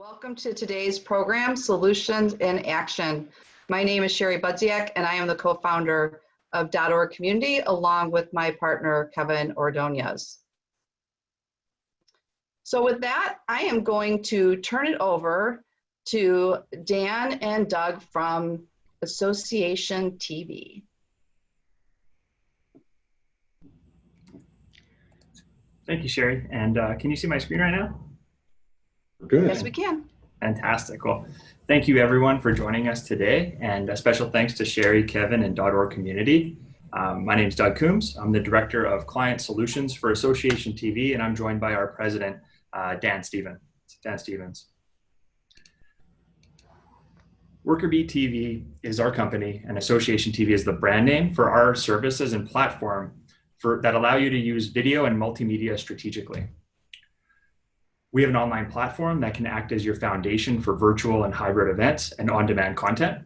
Welcome to today's program, Solutions in Action. My name is Sherry Budziak, and I am the co-founder of .org Community, along with my partner, Kevin Ordonez. So with that, I am going to turn it over to Dan and Doug from AssociationTV. Thank you, Sherry. And can you see my screen right now? Good. Yes, we can. Fantastic. Well, thank you everyone for joining us today. And a special thanks to Sherry, Kevin, and .org Community. My name is Doug Coombs. I'm the Director of Client Solutions for AssociationTV, and I'm joined by our President, Dan Stevens. WorkerBee TV is our company, and AssociationTV is the brand name for our services and platform that allow you to use video and multimedia strategically. We have an online platform that can act as your foundation for virtual and hybrid events and on-demand content.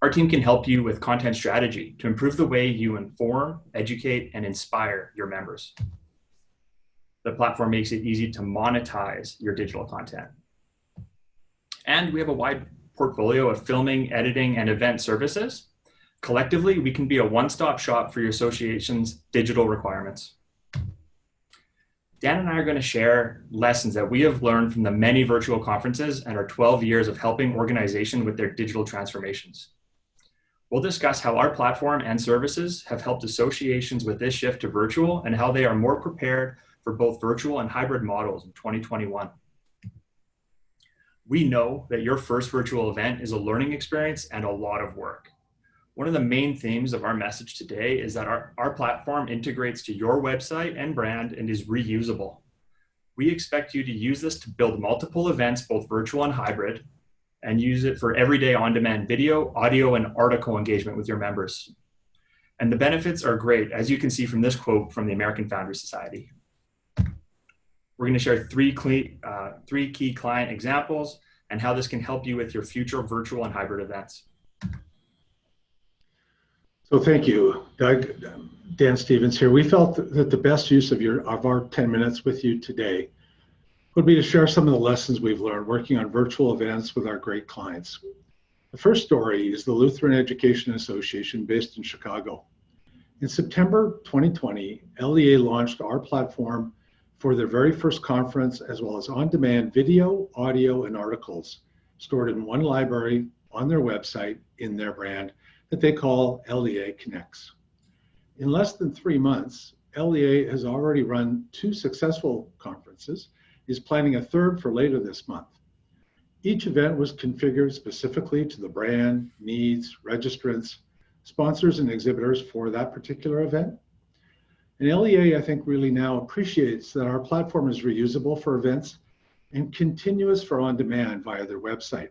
Our team can help you with content strategy to improve the way you inform, educate, and inspire your members. The platform makes it easy to monetize your digital content. And we have a wide portfolio of filming, editing, and event services. Collectively, we can be a one-stop shop for your association's digital requirements. Dan and I are going to share lessons that we have learned from the many virtual conferences and our 12 years of helping organizations with their digital transformations. We'll discuss how our platform and services have helped associations with this shift to virtual and how they are more prepared for both virtual and hybrid models in 2021. We know that your first virtual event is a learning experience and a lot of work. One of the main themes of our message today is that our platform integrates to your website and brand and is reusable. We expect you to use this to build multiple events, both virtual and hybrid, and use it for everyday on-demand video, audio, and article engagement with your members. And the benefits are great, as you can see from this quote from the American Founders Society. We're going to share three key client examples and how this can help you with your future virtual and hybrid events. So thank you, Doug. Dan Stevens here. We felt that the best use of our 10 minutes with you today would be to share some of the lessons we've learned working on virtual events with our great clients. The first story is the Lutheran Education Association based in Chicago. In September 2020, LEA launched our platform for their very first conference, as well as on-demand video, audio, and articles stored in one library on their website in their brand that they call LEA Connects. In less than 3 months, LEA has already run 2 successful conferences, is planning a third for later this month. Each event was configured specifically to the brand, needs, registrants, sponsors, and exhibitors for that particular event. And LEA, I think, really now appreciates that our platform is reusable for events and continuous for on-demand via their website.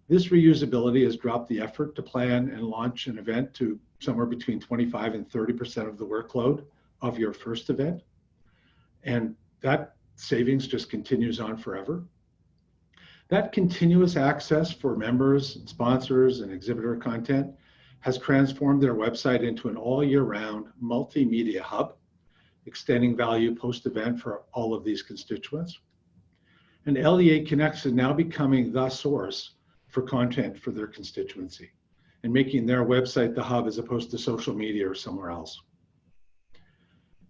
This reusability has dropped the effort to plan and launch an event to somewhere between 25 and 30% of the workload of your first event. And that savings just continues on forever. That continuous access for members, sponsors, and exhibitor content has transformed their website into an all year round multimedia hub, extending value post-event for all of these constituents. And LEA Connects is now becoming the source for content for their constituency and making their website the hub as opposed to social media or somewhere else.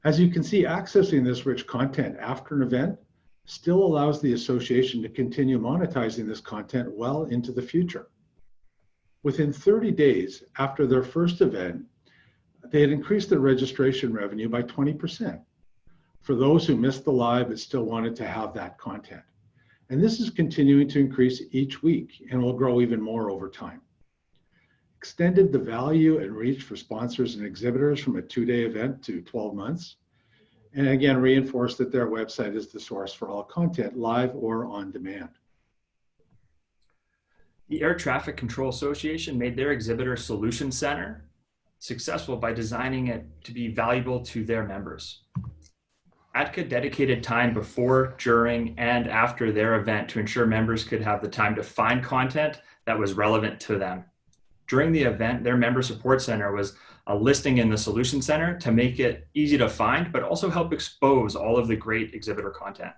As you can see, accessing this rich content after an event still allows the association to continue monetizing this content well into the future. Within 30 days after their first event, they had increased their registration revenue by 20% for those who missed the live but still wanted to have that content. And this is continuing to increase each week and will grow even more over time. Extended the value and reach for sponsors and exhibitors from a 2-day event to 12 months. And again, reinforced that their website is the source for all content, live or on demand. The Air Traffic Control Association made their Exhibitor Solution Center successful by designing it to be valuable to their members. ATCA dedicated time before, during, and after their event to ensure members could have the time to find content that was relevant to them. During the event, their member support center was a listing in the Solution Center to make it easy to find, but also help expose all of the great exhibitor content.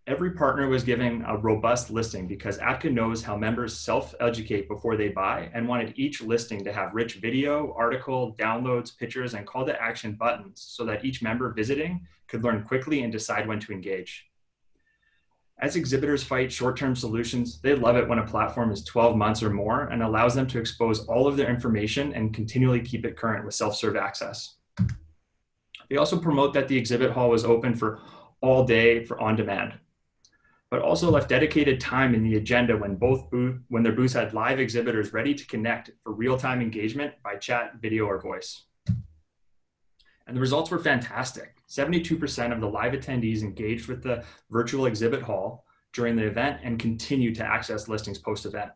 Every partner was given a robust listing because ATCA knows how members self-educate before they buy and wanted each listing to have rich video, article, downloads, pictures, and call to action buttons so that each member visiting could learn quickly and decide when to engage. As exhibitors fight short-term solutions, they love it when a platform is 12 months or more and allows them to expose all of their information and continually keep it current with self-serve access. They also promote that the exhibit hall was open for all day for on-demand, but also left dedicated time in the agenda when their booths had live exhibitors ready to connect for real-time engagement by chat, video, or voice. And the results were fantastic. 72% of the live attendees engaged with the virtual exhibit hall during the event and continued to access listings post-event.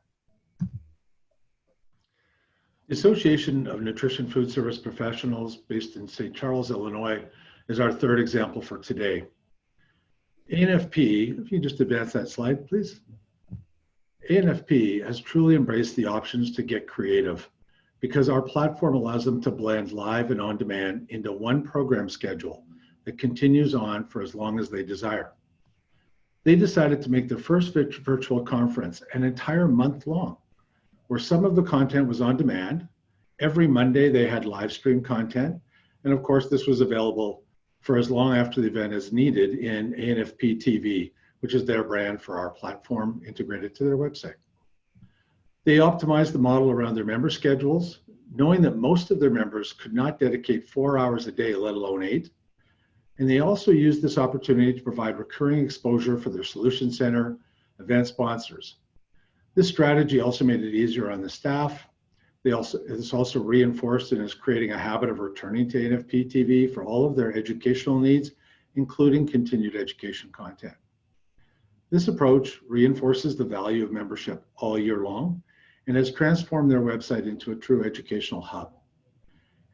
The Association of Nutrition Food Service Professionals, based in St. Charles, Illinois, is our third example for today. ANFP, if you just advance that slide, please. ANFP has truly embraced the options to get creative because our platform allows them to blend live and on-demand into one program schedule that continues on for as long as they desire. They decided to make their first virtual conference an entire month long, where some of the content was on demand. Every Monday they had live stream content. And of course, this was available for as long after the event as needed in ANFP TV, which is their brand for our platform integrated to their website. They optimized the model around their member schedules, knowing that most of their members could not dedicate 4 hours a day, let alone 8. And they also used this opportunity to provide recurring exposure for their solution center event sponsors. This strategy also made it easier on the staff. It's also reinforced and is creating a habit of returning to ANFP TV for all of their educational needs, including continued education content. This approach reinforces the value of membership all year long and has transformed their website into a true educational hub.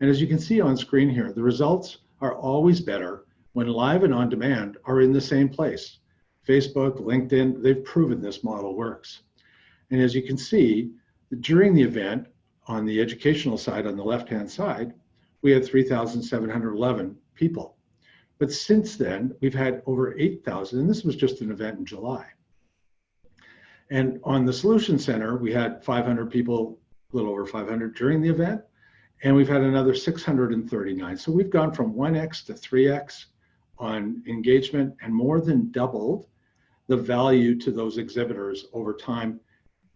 And as you can see on screen here, the results are always better when live and on demand are in the same place. Facebook, LinkedIn, they've proven this model works. And as you can see, during the event, on the educational side, on the left-hand side, we had 3,711 people. But since then, we've had over 8,000, and this was just an event in July. And on the Solution Center, we had 500 people, a little over 500 during the event, and we've had another 639. So we've gone from 1x to 3x on engagement and more than doubled the value to those exhibitors over time.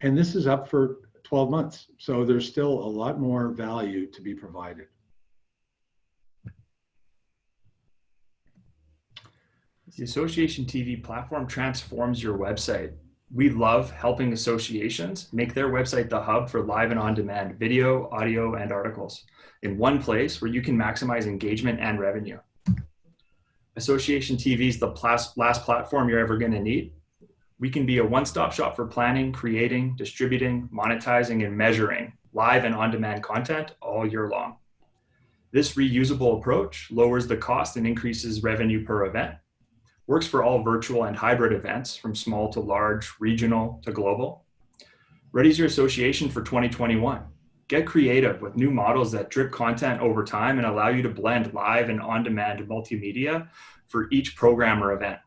And this is up for 12 months. So there's still a lot more value to be provided. The Association TV platform transforms your website. We love helping associations make their website the hub for live and on-demand video, audio, and articles in one place where you can maximize engagement and revenue. Association TV is the last platform you're ever going to need. We can be a one-stop shop for planning, creating, distributing, monetizing, and measuring live and on-demand content all year long. This reusable approach lowers the cost and increases revenue per event. Works for all virtual and hybrid events, from small to large, regional to global. Ready's your association for 2021. Get creative with new models that drip content over time and allow you to blend live and on-demand multimedia for each program or event.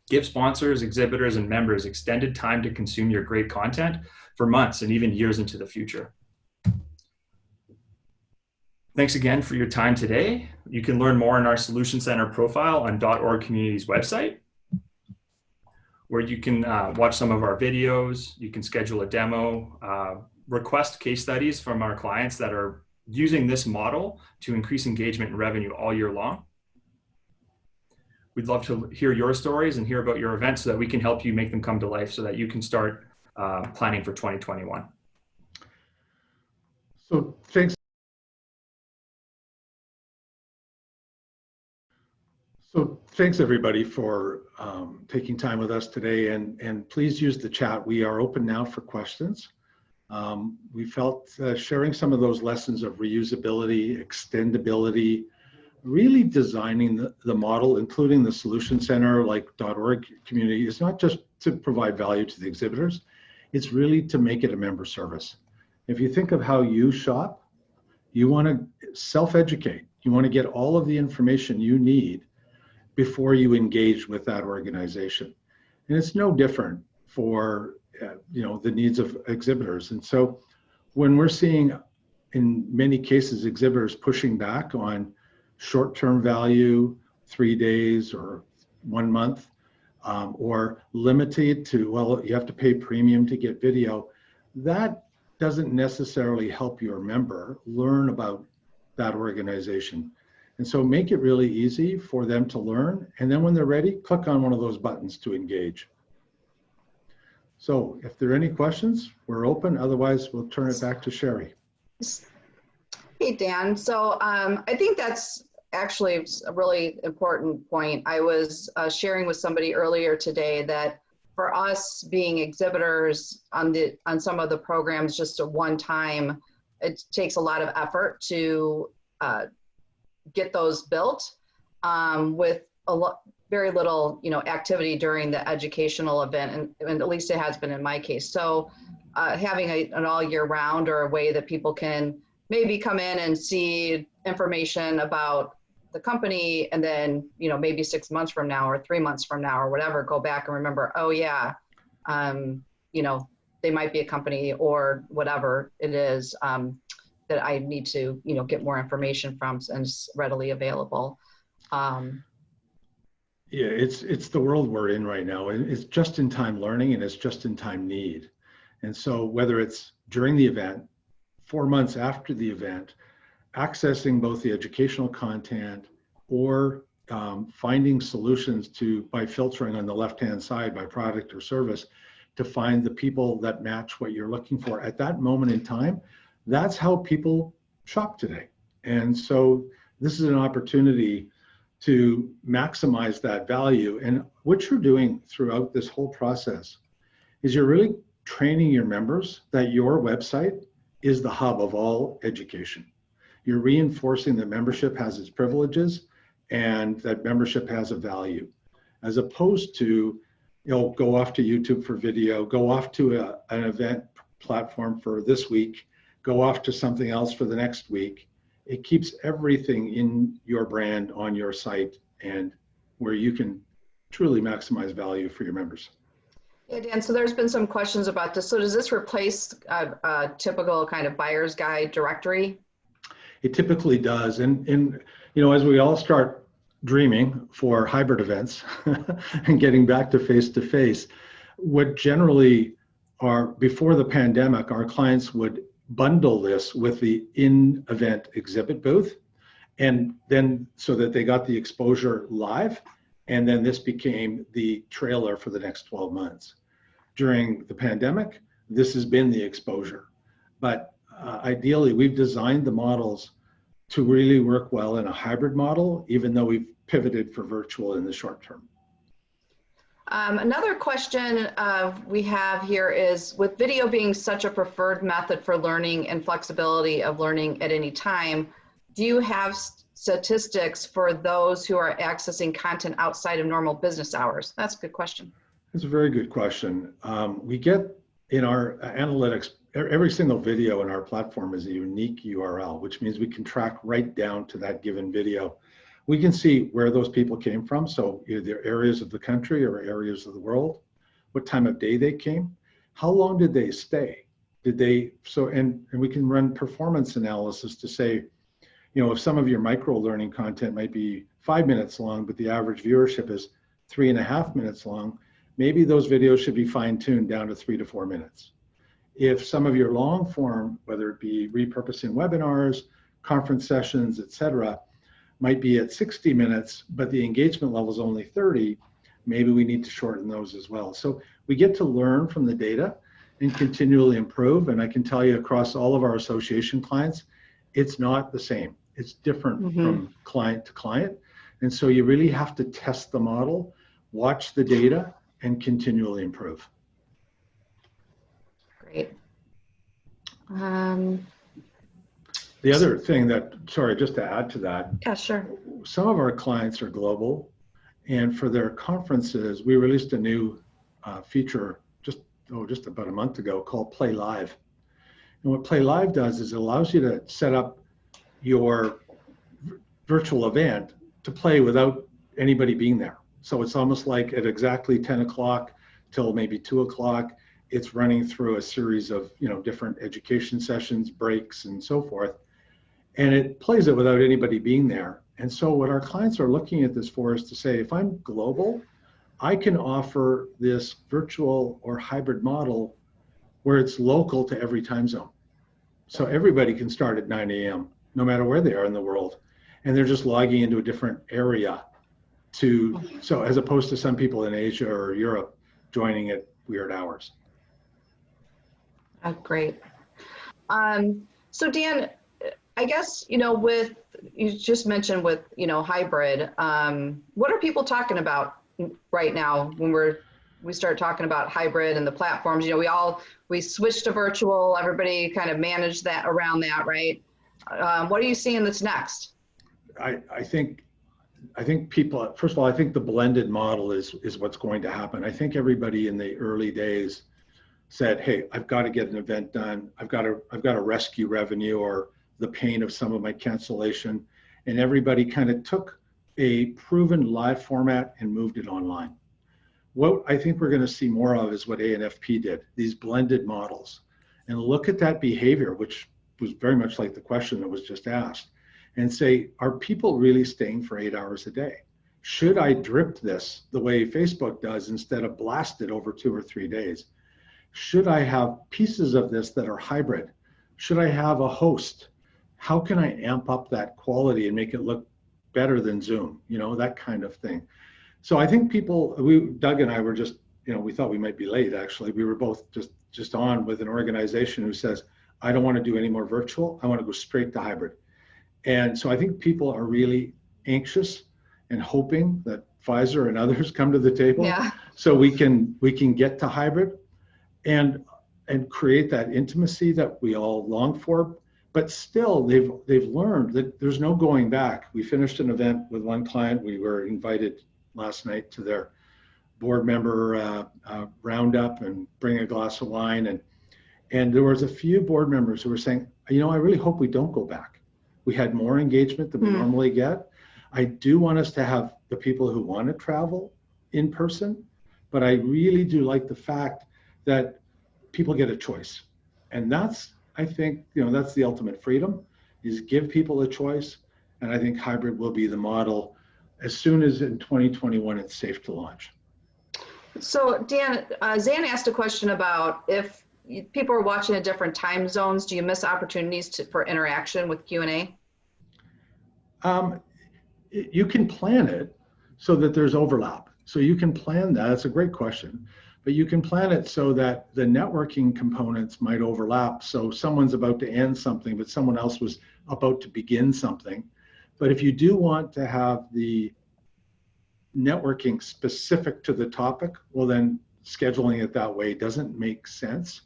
Give sponsors, exhibitors, and members extended time to consume your great content for months and even years into the future. Thanks again for your time today. You can learn more in our Solution Center profile on .org Community's website, where you can watch some of our videos, you can schedule a demo, request case studies from our clients that are using this model to increase engagement and revenue all year long. We'd love to hear your stories and hear about your events so that we can help you make them come to life so that you can start planning for 2021. So thanks. So thanks everybody for taking time with us today, and please use the chat. We are open now for questions. We felt sharing some of those lessons of reusability, extendability, really designing the model, including the Solution Center like .org community, is not just to provide value to the exhibitors, it's really to make it a member service. If you think of how you shop, you want to self-educate. You want to get all of the information you need before you engage with that organization. And it's no different for the needs of exhibitors. And so when we're seeing in many cases exhibitors pushing back on short-term value, 3 days or 1 month, or limited to, well, you have to pay premium to get video, that doesn't necessarily help your member learn about that organization. And so make it really easy for them to learn. And then when they're ready, click on one of those buttons to engage. So if there are any questions, we're open. Otherwise, we'll turn it back to Sherry. Hey, Dan. So I think that's actually a really important point. I was sharing with somebody earlier today that for us being exhibitors on some of the programs, just a one time, it takes a lot of effort to get those built with very little, activity during the educational event, and at least it has been in my case. So having an all year round, or a way that people can maybe come in and see information about the company, and then, maybe 6 months from now or 3 months from now or whatever, go back and remember, oh yeah, they might be a company or whatever it is that I need to, get more information from, and it's readily available. Yeah, it's the world we're in right now. It's just-in-time learning, and it's just-in-time need. And so whether it's during the event, 4 months after the event, accessing both the educational content or finding solutions by filtering on the left-hand side by product or service to find the people that match what you're looking for at that moment in time, that's how people shop today. And so this is an opportunity to maximize that value. And what you're doing throughout this whole process is you're really training your members that your website is the hub of all education. You're reinforcing that membership has its privileges and that membership has a value, as opposed to, go off to YouTube for video, go off to an event platform for this week, go off to something else for the next week. It keeps everything in your brand on your site, and where you can truly maximize value for your members. Yeah, Dan, so there's been some questions about this. So does this replace a typical kind of buyer's guide directory? It typically does. And as we all start dreaming for hybrid events and getting back to face, what generally before the pandemic, our clients would bundle this with the in-event exhibit booth, and then so that they got the exposure live, and then this became the trailer for the next 12 months. During the pandemic, this has been the exposure. But ideally, we've designed the models to really work well in a hybrid model, even though we've pivoted for virtual in the short term. Another question we have here is, with video being such a preferred method for learning and flexibility of learning at any time, do you have statistics for those who are accessing content outside of normal business hours? That's a good question. That's a very good question. We get in our analytics, every single video in our platform is a unique URL, which means we can track right down to that given video. We can see where those people came from, so either areas of the country or areas of the world, what time of day they came, how long did they stay, and we can run performance analysis to say, if some of your micro learning content might be 5 minutes long, but the average viewership is 3.5 minutes long, maybe those videos should be fine-tuned down to 3 to 4 minutes. If some of your long form, whether it be repurposing webinars, conference sessions, etc., might be at 60 minutes, but the engagement level is only 30, maybe we need to shorten those as well. So we get to learn from the data and continually improve. And I can tell you across all of our association clients, it's not the same. It's different from client to client. And so you really have to test the model, watch the data, and continually improve. Great. The other thing just to add to that. Yeah, sure. Some of our clients are global, and for their conferences, we released a new feature just about a month ago called Play Live. And what Play Live does is it allows you to set up your virtual event to play without anybody being there. So it's almost like at exactly 10 o'clock till maybe 2 o'clock, it's running through a series of, different education sessions, breaks, and so forth. And it plays it without anybody being there. And so what our clients are looking at this for is to say, if I'm global, I can offer this virtual or hybrid model where it's local to every time zone. So everybody can start at 9 a.m., no matter where they are in the world. And they're just logging into a different area so as opposed to some people in Asia or Europe joining at weird hours. Great. So Dan, I guess, with, you just mentioned with, hybrid, what are people talking about right now when we start talking about hybrid and the platforms? We switched to virtual, everybody kind of managed that around that, right? What are you seeing that's next? I think people, first of all, I think the blended model is what's going to happen. I think everybody in the early days said, hey, I've got to get an event done. I've got to rescue revenue or the pain of some of my cancellation. And everybody kind of took a proven live format and moved it online. What I think we're going to see more of is what ANFP did, these blended models. And look at that behavior, which was very much like the question that was just asked, and say, are people really staying for 8 hours a day? Should I drip this the way Facebook does instead of blast it over 2 or 3 days? Should I have pieces of this that are hybrid? Should I have a host? How can I amp up that quality and make it look better than Zoom? That kind of thing. So I think Doug and I were just, we thought we might be late actually. We were both just on with an organization who says, I don't want to do any more virtual. I want to go straight to hybrid. And so I think people are really anxious and hoping that Pfizer and others come to the table so we can get to hybrid and create that intimacy that we all long for. But still, they've learned that there's no going back. We finished an event with one client. We were invited last night to their board member roundup and bring a glass of wine. And there was a few board members who were saying, I really hope we don't go back. We had more engagement than we normally get. I do want us to have the people who want to travel in person, but I really do like the fact that people get a choice. And that's, I think, that's the ultimate freedom, is give people a choice. And I think hybrid will be the model as soon as in 2021 it's safe to launch. So Dan, Zan asked a question about if people are watching in different time zones, do you miss opportunities for interaction with Q&A? You can plan it so that there's overlap. So you can plan that. That's a great question. But you can plan it so that the networking components might overlap. So someone's about to end something, but someone else was about to begin something. But if you do want to have the networking specific to the topic, well, then scheduling it that way doesn't make sense.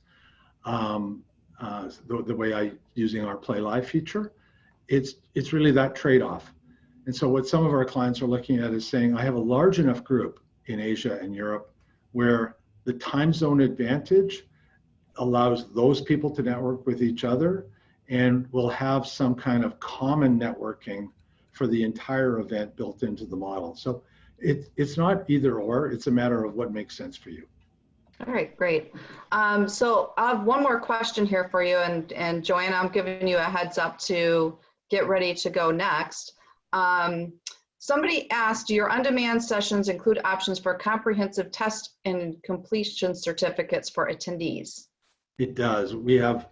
The way I using our Play Live feature, it's really that trade-off. And so what some of our clients are looking at is saying, I have a large enough group in Asia and Europe where the time zone advantage allows those people to network with each other, and we'll have some kind of common networking for the entire event built into the model. So it's not either or, it's a matter of what makes sense for you. All right, great. So I have one more question here for you, and Joanna, I'm giving you a heads up to get ready to go next. Somebody asked, do your on-demand sessions include options for comprehensive test and completion certificates for attendees? It does. We have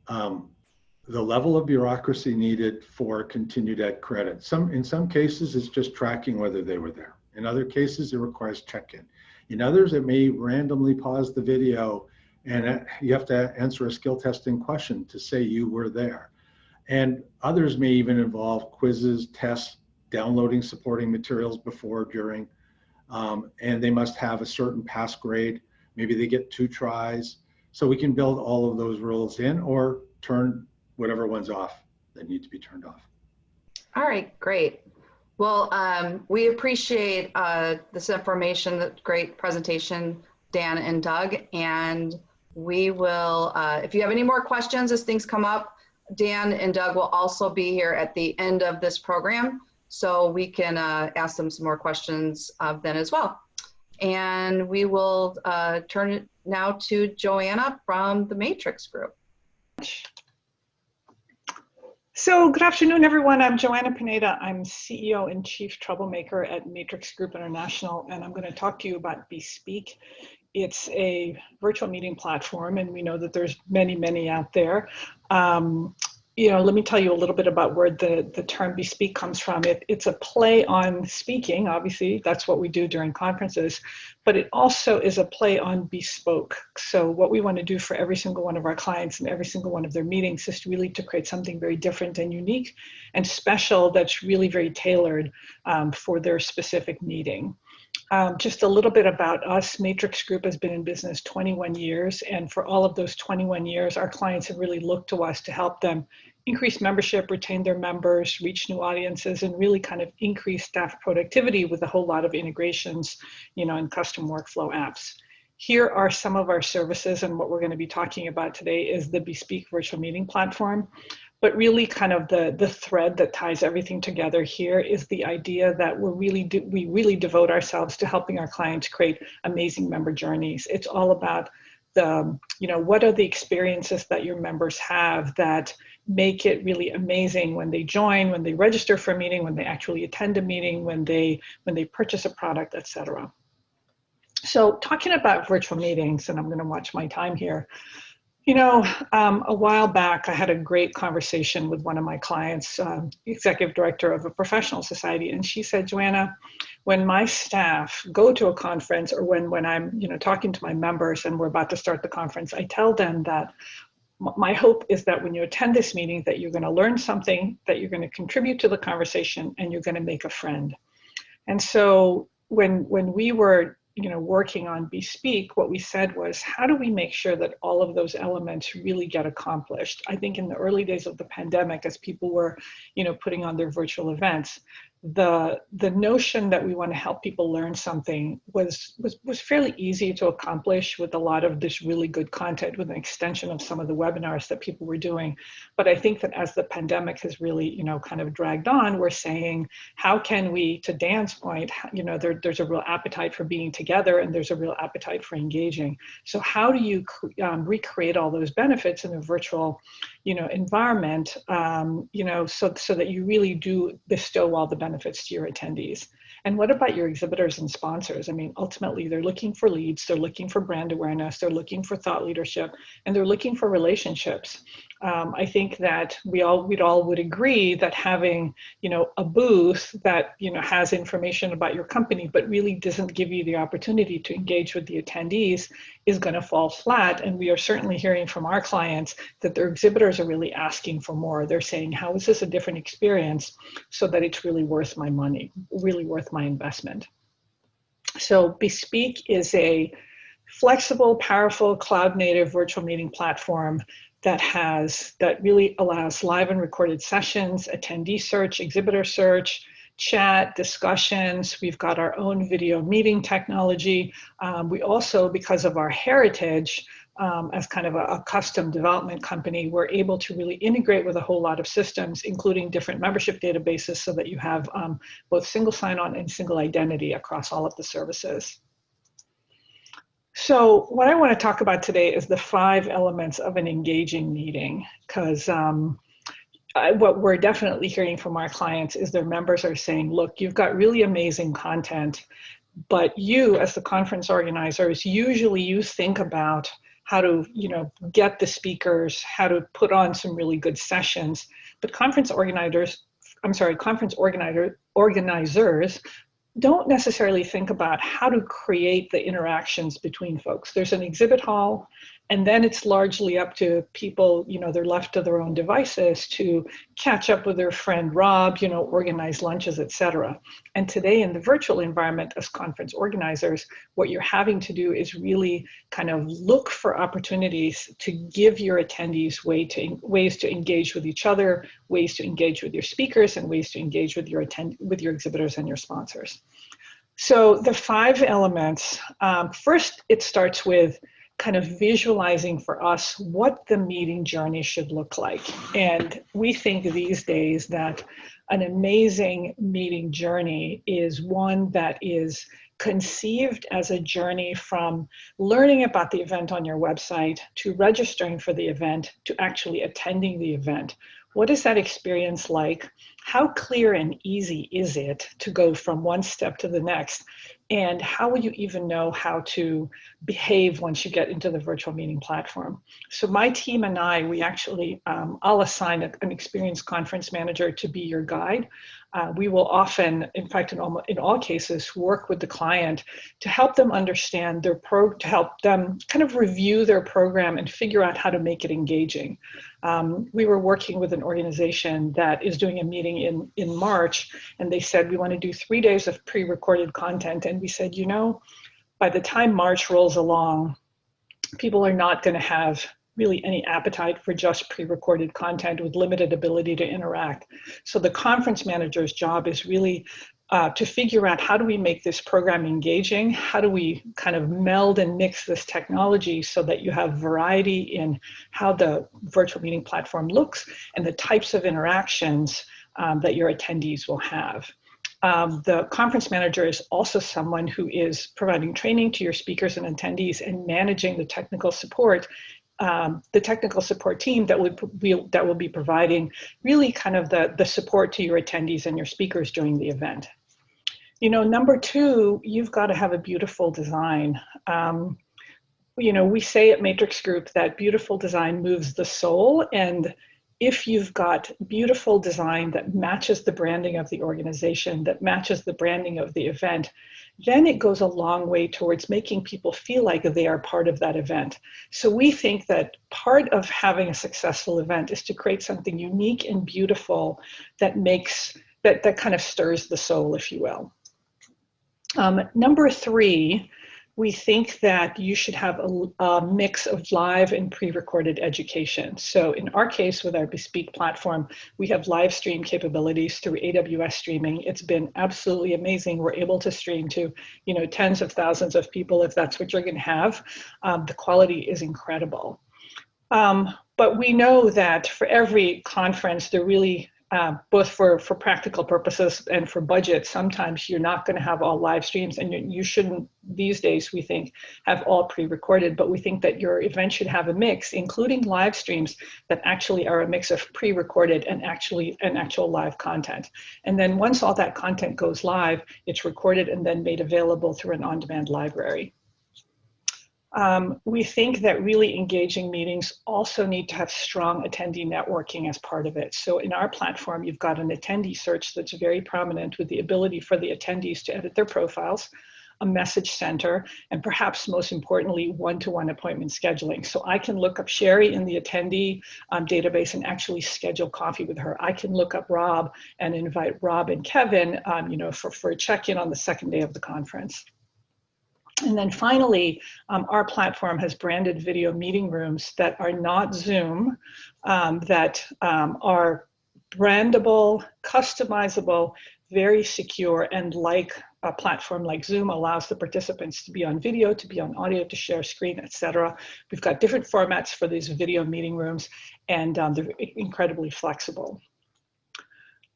the level of bureaucracy needed for continued ed credit. In some cases, it's just tracking whether they were there. In other cases, it requires check-in. In others, it may randomly pause the video and you have to answer a skill testing question to say you were there. And others may even involve quizzes, tests, downloading supporting materials before, during, and they must have a certain pass grade. Maybe they get 2 tries. So we can build all of those rules in or turn whatever one's off that need to be turned off. All right, great. Well, we appreciate this information, great presentation, Dan and Doug, and we will, if you have any more questions as things come up, Dan and Doug will also be here at the end of this program so we can ask them some more questions then as well. And we will turn it now to Joanna from the Matrix Group. So good afternoon, everyone. I'm Joanna Pineda. I'm CEO and Chief Troublemaker at Matrix Group International, and I'm going to talk to you about BeSpeake. It's a virtual meeting platform, and we know that there's many out there. Let me tell you a little bit about where the term BeSpeake comes from. It's a play on speaking. Obviously, that's what we do during conferences, but it also is a play on bespoke. So what we want to do for every single one of our clients and every single one of their meetings is really to create something very different and unique and special that's really very tailored for their specific meeting. Just a little bit about us. Matrix Group has been in business 21 years, and for all of those 21 years, our clients have really looked to us to help them increase membership, retain their members, reach new audiences, and really kind of increase staff productivity with a whole lot of integrations, and custom workflow apps. Here are some of our services, and what we're going to be talking about today is the BeSpeake virtual meeting platform. But really kind of the thread that ties everything together here is the idea that we really devote ourselves to helping our clients create amazing member journeys. It's all about what are the experiences that your members have that make it really amazing when they join, when they register for a meeting, when they actually attend a meeting, when they purchase a product, etc. So talking about virtual meetings, and I'm going to watch my time here. A while back, I had a great conversation with one of my clients, executive director of a professional society, and she said, Joanna, when my staff go to a conference or when I'm, talking to my members and we're about to start the conference, I tell them that my hope is that when you attend this meeting, that you're going to learn something, that you're going to contribute to the conversation, and you're going to make a friend. And so when we were working on BeSpeake, what we said was, how do we make sure that all of those elements really get accomplished? I think in the early days of the pandemic, as people were, putting on their virtual events, the notion that we want to help people learn something was fairly easy to accomplish with a lot of this really good content, with an extension of some of the webinars that people were doing. But I think that as the pandemic has really, kind of dragged on, we're saying, how can we, to Dan's point, there's a real appetite for being together, and there's a real appetite for engaging. So how do you recreate all those benefits in a virtual, environment, so that you really do bestow all the benefits to your attendees? And what about your exhibitors and sponsors? I mean, ultimately, they're looking for leads, they're looking for brand awareness, they're looking for thought leadership, and they're looking for relationships. I think that we'd all would agree that having, a booth that, has information about your company, but really doesn't give you the opportunity to engage with the attendees is going to fall flat. And we are certainly hearing from our clients that their exhibitors are really asking for more. They're saying, how is this a different experience so that it's really worth my money, really worth my investment? So BeSpeake is a flexible, powerful, cloud-native virtual meeting platform that really allows live and recorded sessions, attendee search, exhibitor search, chat, discussions. We've got our own video meeting technology. We also, because of our heritage, as kind of a custom development company, we're able to really integrate with a whole lot of systems, including different membership databases, so that you have both single sign-on and single identity across all of the services. So what I want to talk about today is the 5 elements of an engaging meeting, because what we're definitely hearing from our clients is their members are saying, look, you've got really amazing content, but you, as the conference organizers, usually you think about how to, get the speakers, how to put on some really good sessions, but conference organizers don't necessarily think about how to create the interactions between folks. There's an exhibit hall, and then it's largely up to people, they're left to their own devices to catch up with their friend Rob, organize lunches, etc. And today in the virtual environment, as conference organizers, what you're having to do is really kind of look for opportunities to give your attendees ways to engage with each other, ways to engage with your speakers, and ways to engage with your exhibitors and your sponsors. So the 5 elements, first it starts with kind of visualizing for us what the meeting journey should look like. And we think these days that an amazing meeting journey is one that is conceived as a journey from learning about the event on your website to registering for the event to actually attending the event. What is that experience like? How clear and easy is it to go from one step to the next? And how will you even know how to behave once you get into the virtual meeting platform? So my team and I, we actually, I'll assign an experienced conference manager to be your guide. We will often, in fact, in all cases, work with the client to help them understand their to help them kind of review their program and figure out how to make it engaging. We were working with an organization that is doing a meeting in March, and they said, we want to do 3 days of pre-recorded content. And we said, you know, by the time March rolls along, people are not going to have really any appetite for just pre-recorded content with limited ability to interact. So the conference manager's job is really to figure out, how do we make this program engaging? How do we kind of meld and mix this technology so that you have variety in how the virtual meeting platform looks and the types of interactions that your attendees will have. The conference manager is also someone who is providing training to your speakers and attendees and managing the technical support team that will be providing really kind of the support to your attendees and your speakers during the event. You know, number two, you've got to have a beautiful design. You know, we say at Matrix Group that beautiful design moves the soul, and if you've got beautiful design that matches the branding of the organization, that matches the branding of the event, then it goes a long way towards making people feel like they are part of that event. So we think that part of having a successful event is to create something unique and beautiful that makes, that kind of stirs the soul, if you will. Number three, we think that you should have a mix of live and pre-recorded education. So in our case, with our BeSpeake platform, we have live stream capabilities through AWS streaming. It's been absolutely amazing. We're able to stream to, you know, tens of thousands of people if that's what you're going to have. The quality is incredible. But we know that for every conference, there really both for practical purposes and for budget, sometimes you're not going to have all live streams, and you shouldn't, these days, we think, have all pre-recorded, but we think that your event should have a mix, including live streams that actually are a mix of pre-recorded and actual live content. And then once all that content goes live, it's recorded and then made available through an on-demand library. We think that really engaging meetings also need to have strong attendee networking as part of it. So in our platform, you've got an attendee search that's very prominent with the ability for the attendees to edit their profiles, a message center, and perhaps most importantly, one-to-one appointment scheduling. So I can look up Sherry in the attendee database and actually schedule coffee with her. I can look up Rob and invite Rob and Kevin, you know, for a check-in on the second day of the conference. And then finally, our platform has branded video meeting rooms that are not Zoom, that are brandable, customizable, very secure, and like a platform like Zoom allows the participants to be on video, to be on audio, to share screen, etc. We've got different formats for these video meeting rooms, and they're incredibly flexible.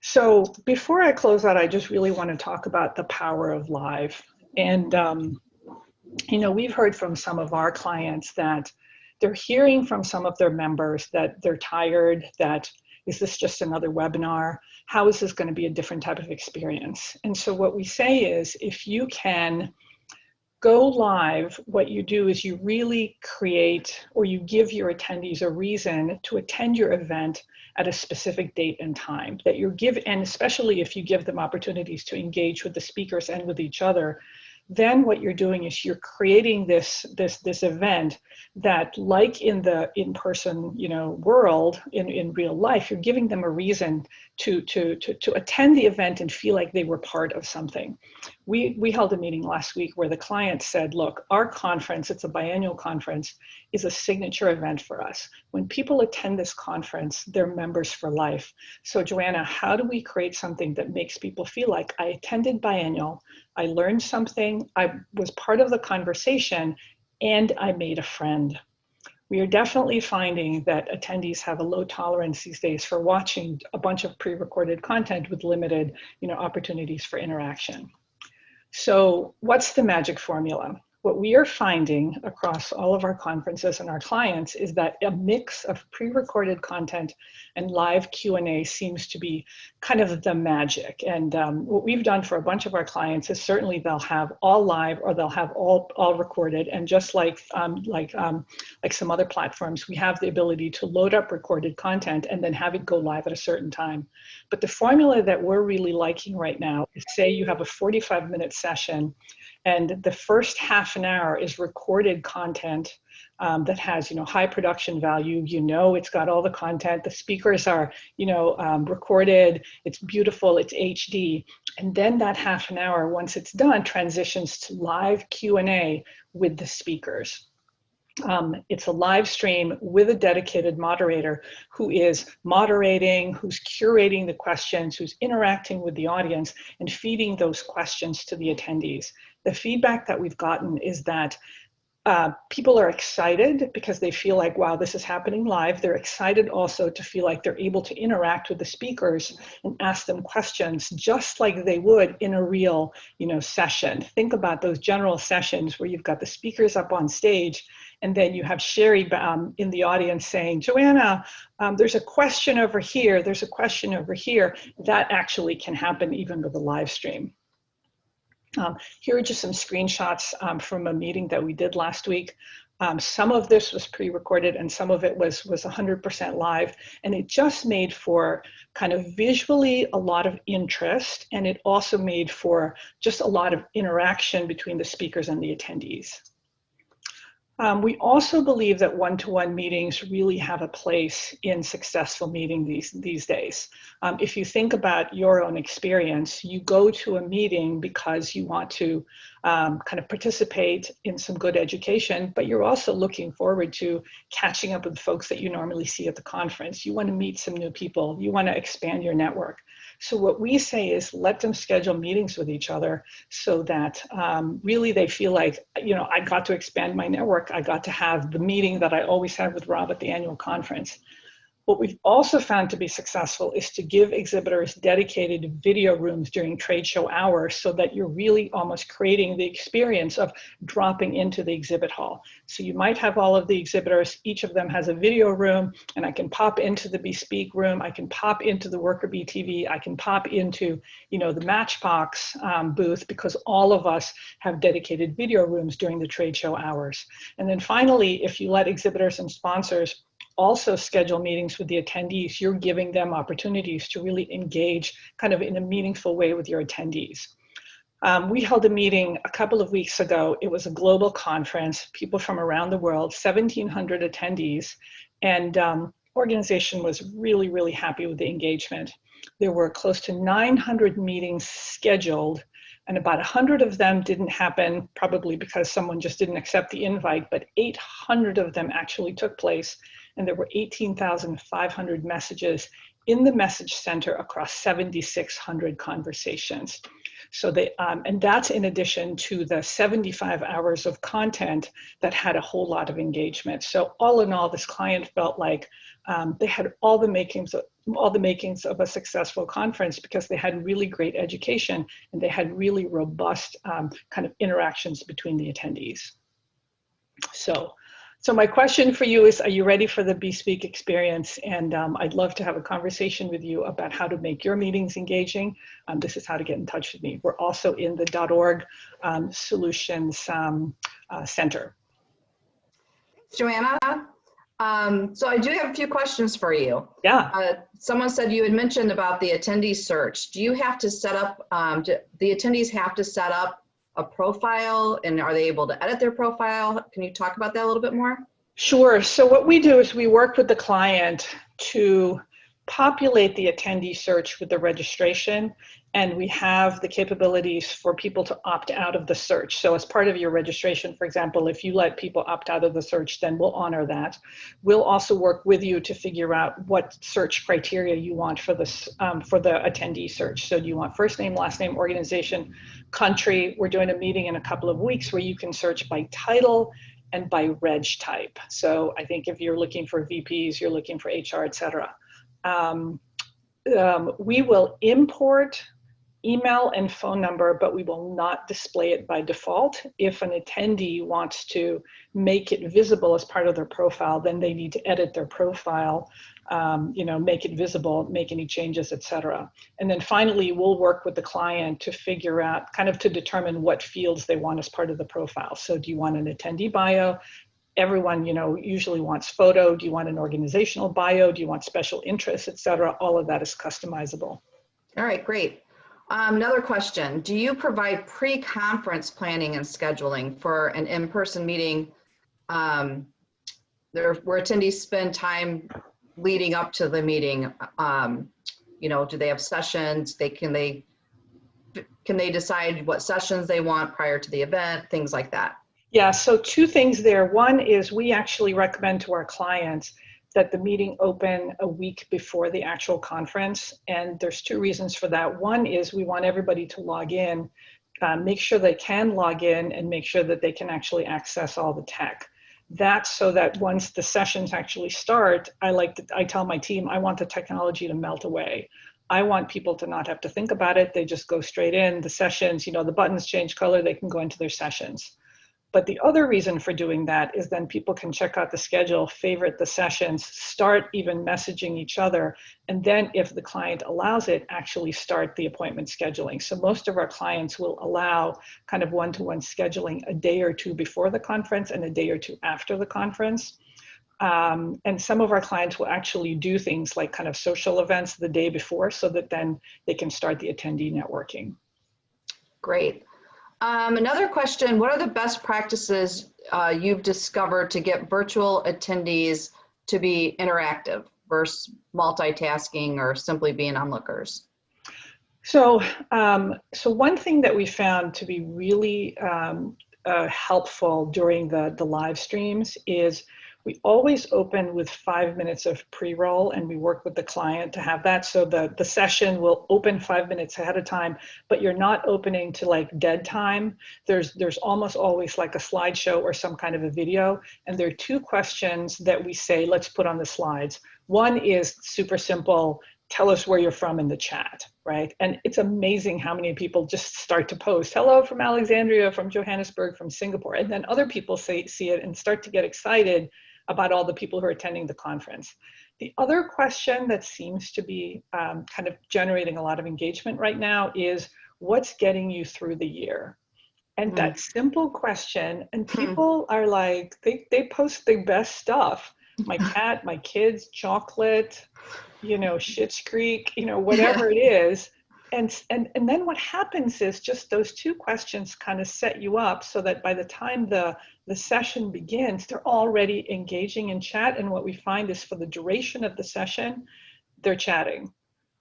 So before I close out, I just really want to talk about the power of live. And you know, we've heard from some of our clients that they're hearing from some of their members that they're tired, that is this just another webinar? How is this going to be a different type of experience? And so what we say is, if you can go live, what you do is you really create, or you give your attendees a reason to attend your event at a specific date and time that you give, and especially if you give them opportunities to engage with the speakers and with each other, then what you're doing is you're creating this event that, like in the in-person, you know, world, in real life, you're giving them a reason to attend the event and feel like they were part of something. We held a meeting last week where the client said, look, our conference, it's a biannual conference, is a signature event for us. When people attend this conference, they're members for life. So Joanna, how do we create something that makes people feel like I attended biannual, I learned something, I was part of the conversation, and I made a friend? We are definitely finding that attendees have a low tolerance these days for watching a bunch of pre-recorded content with limited, opportunities for interaction. So what's the magic formula? What we are finding across all of our conferences and our clients is that a mix of pre-recorded content and live Q&A seems to be kind of the magic. And what we've done for a bunch of our clients is certainly they'll have all live or they'll have all recorded. And just like some other platforms, we have the ability to load up recorded content and then have it go live at a certain time. But the formula that we're really liking right now is, say you have a 45-minute session, and the first half an hour is recorded content that has, high production value. It's got all the content. The speakers are, recorded. It's beautiful. It's HD. And then that half an hour, once it's done, transitions to live Q&A with the speakers. It's a live stream with a dedicated moderator who is moderating, who's curating the questions, who's interacting with the audience and feeding those questions to the attendees. The feedback that we've gotten is that people are excited because they feel like, wow, this is happening live. They're excited also to feel like they're able to interact with the speakers and ask them questions just like they would in a real, session. Think about those general sessions where you've got the speakers up on stage and then you have Sherry in the audience saying, Joanna, there's a question over here. There's a question over here. That actually can happen even with a live stream. Here are just some screenshots from a meeting that we did last week. Some of this was pre-recorded and some of it was 100% live. And it just made for kind of visually a lot of interest. And it also made for just a lot of interaction between the speakers and the attendees. We also believe that one-to-one meetings really have a place in successful meeting these days. If you think about your own experience, you go to a meeting because you want to kind of participate in some good education, but you're also looking forward to catching up with folks that you normally see at the conference. You want to meet some new people. You want to expand your network. So what we say is let them schedule meetings with each other so that really they feel like, I got to expand my network. I got to have the meeting that I always have with Rob at the annual conference. What we've also found to be successful is to give exhibitors dedicated video rooms during trade show hours so that you're really almost creating the experience of dropping into the exhibit hall. So you might have all of the exhibitors, each of them has a video room, and I can pop into the BeSpeake room, I can pop into the Worker TV, I can pop into, the Matchbox booth, because all of us have dedicated video rooms during the trade show hours. And then finally, if you let exhibitors and sponsors also schedule meetings with the attendees, you're giving them opportunities to really engage kind of in a meaningful way with your attendees. We held a meeting a couple of weeks ago. It was a global conference, people from around the world, 1,700 attendees, and organization was really, really happy with the engagement. There were close to 900 meetings scheduled, and about 100 of them didn't happen, probably because someone just didn't accept the invite, but 800 of them actually took place. And there were 18,500 messages in the message center across 7,600 conversations. So and that's in addition to the 75 hours of content that had a whole lot of engagement. So all in all, this client felt like they had all the makings of a successful conference because they had really great education and they had really robust kind of interactions between the attendees. So my question for you is, are you ready for the BeSpeake experience? And I'd love to have a conversation with you about how to make your meetings engaging. This is how to get in touch with me. We're also in the .org Solutions Center. Thanks, Joanna. So I do have a few questions for you. Yeah. Someone said you had mentioned about the attendee search. Do you have to set up, do the attendees have to set up a profile, and are they able to edit their profile? Can you talk about that a little bit more? Sure. So what we do is we work with the client to populate the attendee search with the registration, and we have the capabilities for people to opt out of the search. So as part of your registration, for example, if you let people opt out of the search, then we'll honor that. We'll also work with you to figure out what search criteria you want for this for the attendee search. So do you want first name, last name, organization, country? We're doing a meeting in a couple of weeks where you can search by title and by reg type. So I think if you're looking for VPs, you're looking for HR, et cetera. We will import email and phone number, but we will not display it by default. If an attendee wants to make it visible as part of their profile, then they need to edit their profile, make it visible, make any changes, etc. And then finally, we'll work with the client to figure out, to determine what fields they want as part of the profile. So do you want an attendee bio? Everyone, usually wants photo. Do you want an organizational bio? Do you want special interests, etc.? All of that is customizable. All right, great. Another question, do you provide pre-conference planning and scheduling for an in-person meeting where attendees spend time leading up to the meeting? Do they have sessions? Can they decide what sessions they want prior to the event, things like that? Yeah, so two things there. One is we actually recommend to our clients that the meeting open a week before the actual conference. And there's two reasons for that. One is we want everybody to log in, make sure they can log in, and make sure that they can actually access all the tech. That's so that once the sessions actually start, I tell my team, I want the technology to melt away. I want people to not have to think about it. They just go straight in. The sessions, the buttons change color, they can go into their sessions. But the other reason for doing that is then people can check out the schedule, favorite the sessions, start even messaging each other, and then if the client allows it, actually start the appointment scheduling. So most of our clients will allow one-to-one scheduling a day or two before the conference and a day or two after the conference. And some of our clients will actually do things like social events the day before so that then they can start the attendee networking. Great. Another question, what are the best practices you've discovered to get virtual attendees to be interactive versus multitasking or simply being onlookers? So one thing that we found to be really helpful during the live streams is we always open with 5 minutes of pre-roll, and we work with the client to have that. So the session will open 5 minutes ahead of time, but you're not opening to dead time. There's almost always a slideshow or some kind of a video. And there are two questions that we say, let's put on the slides. One is super simple, tell us where you're from in the chat, right? And it's amazing how many people just start to post, hello from Alexandria, from Johannesburg, from Singapore. And then other people see it and start to get excited about all the people who are attending the conference. The other question that seems to be generating a lot of engagement right now is, what's getting you through the year? And that simple question, and people are they post the best stuff. My cat, my kids, chocolate, Schitt's Creek, whatever it is. And then what happens is just those two questions set you up so that by the time the session begins, they're already engaging in chat. And what we find is for the duration of the session, they're chatting.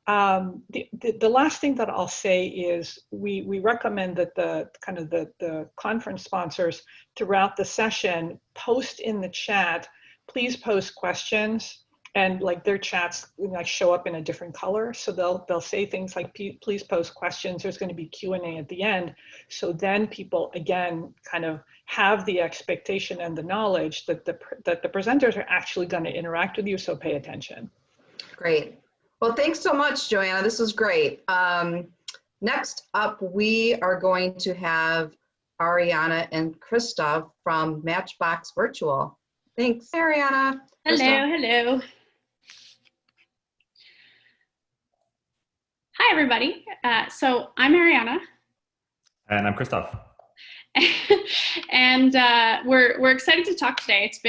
The last thing that I'll say is we recommend that the conference sponsors throughout the session post in the chat, please post questions. And their chats show up in a different color. So they'll say things like, please post questions. There's going to be Q&A at the end. So then people, again, have the expectation and the knowledge that the presenters are actually going to interact with you. So pay attention. Great. Well, thanks so much, Joanna. This was great. Next up, we are going to have Ariana and Christoph from Matchbox Virtual. Thanks, Ariana. Hello. Hi, everybody. So I'm Ariana. And I'm Christoph. And we're excited to talk today. It's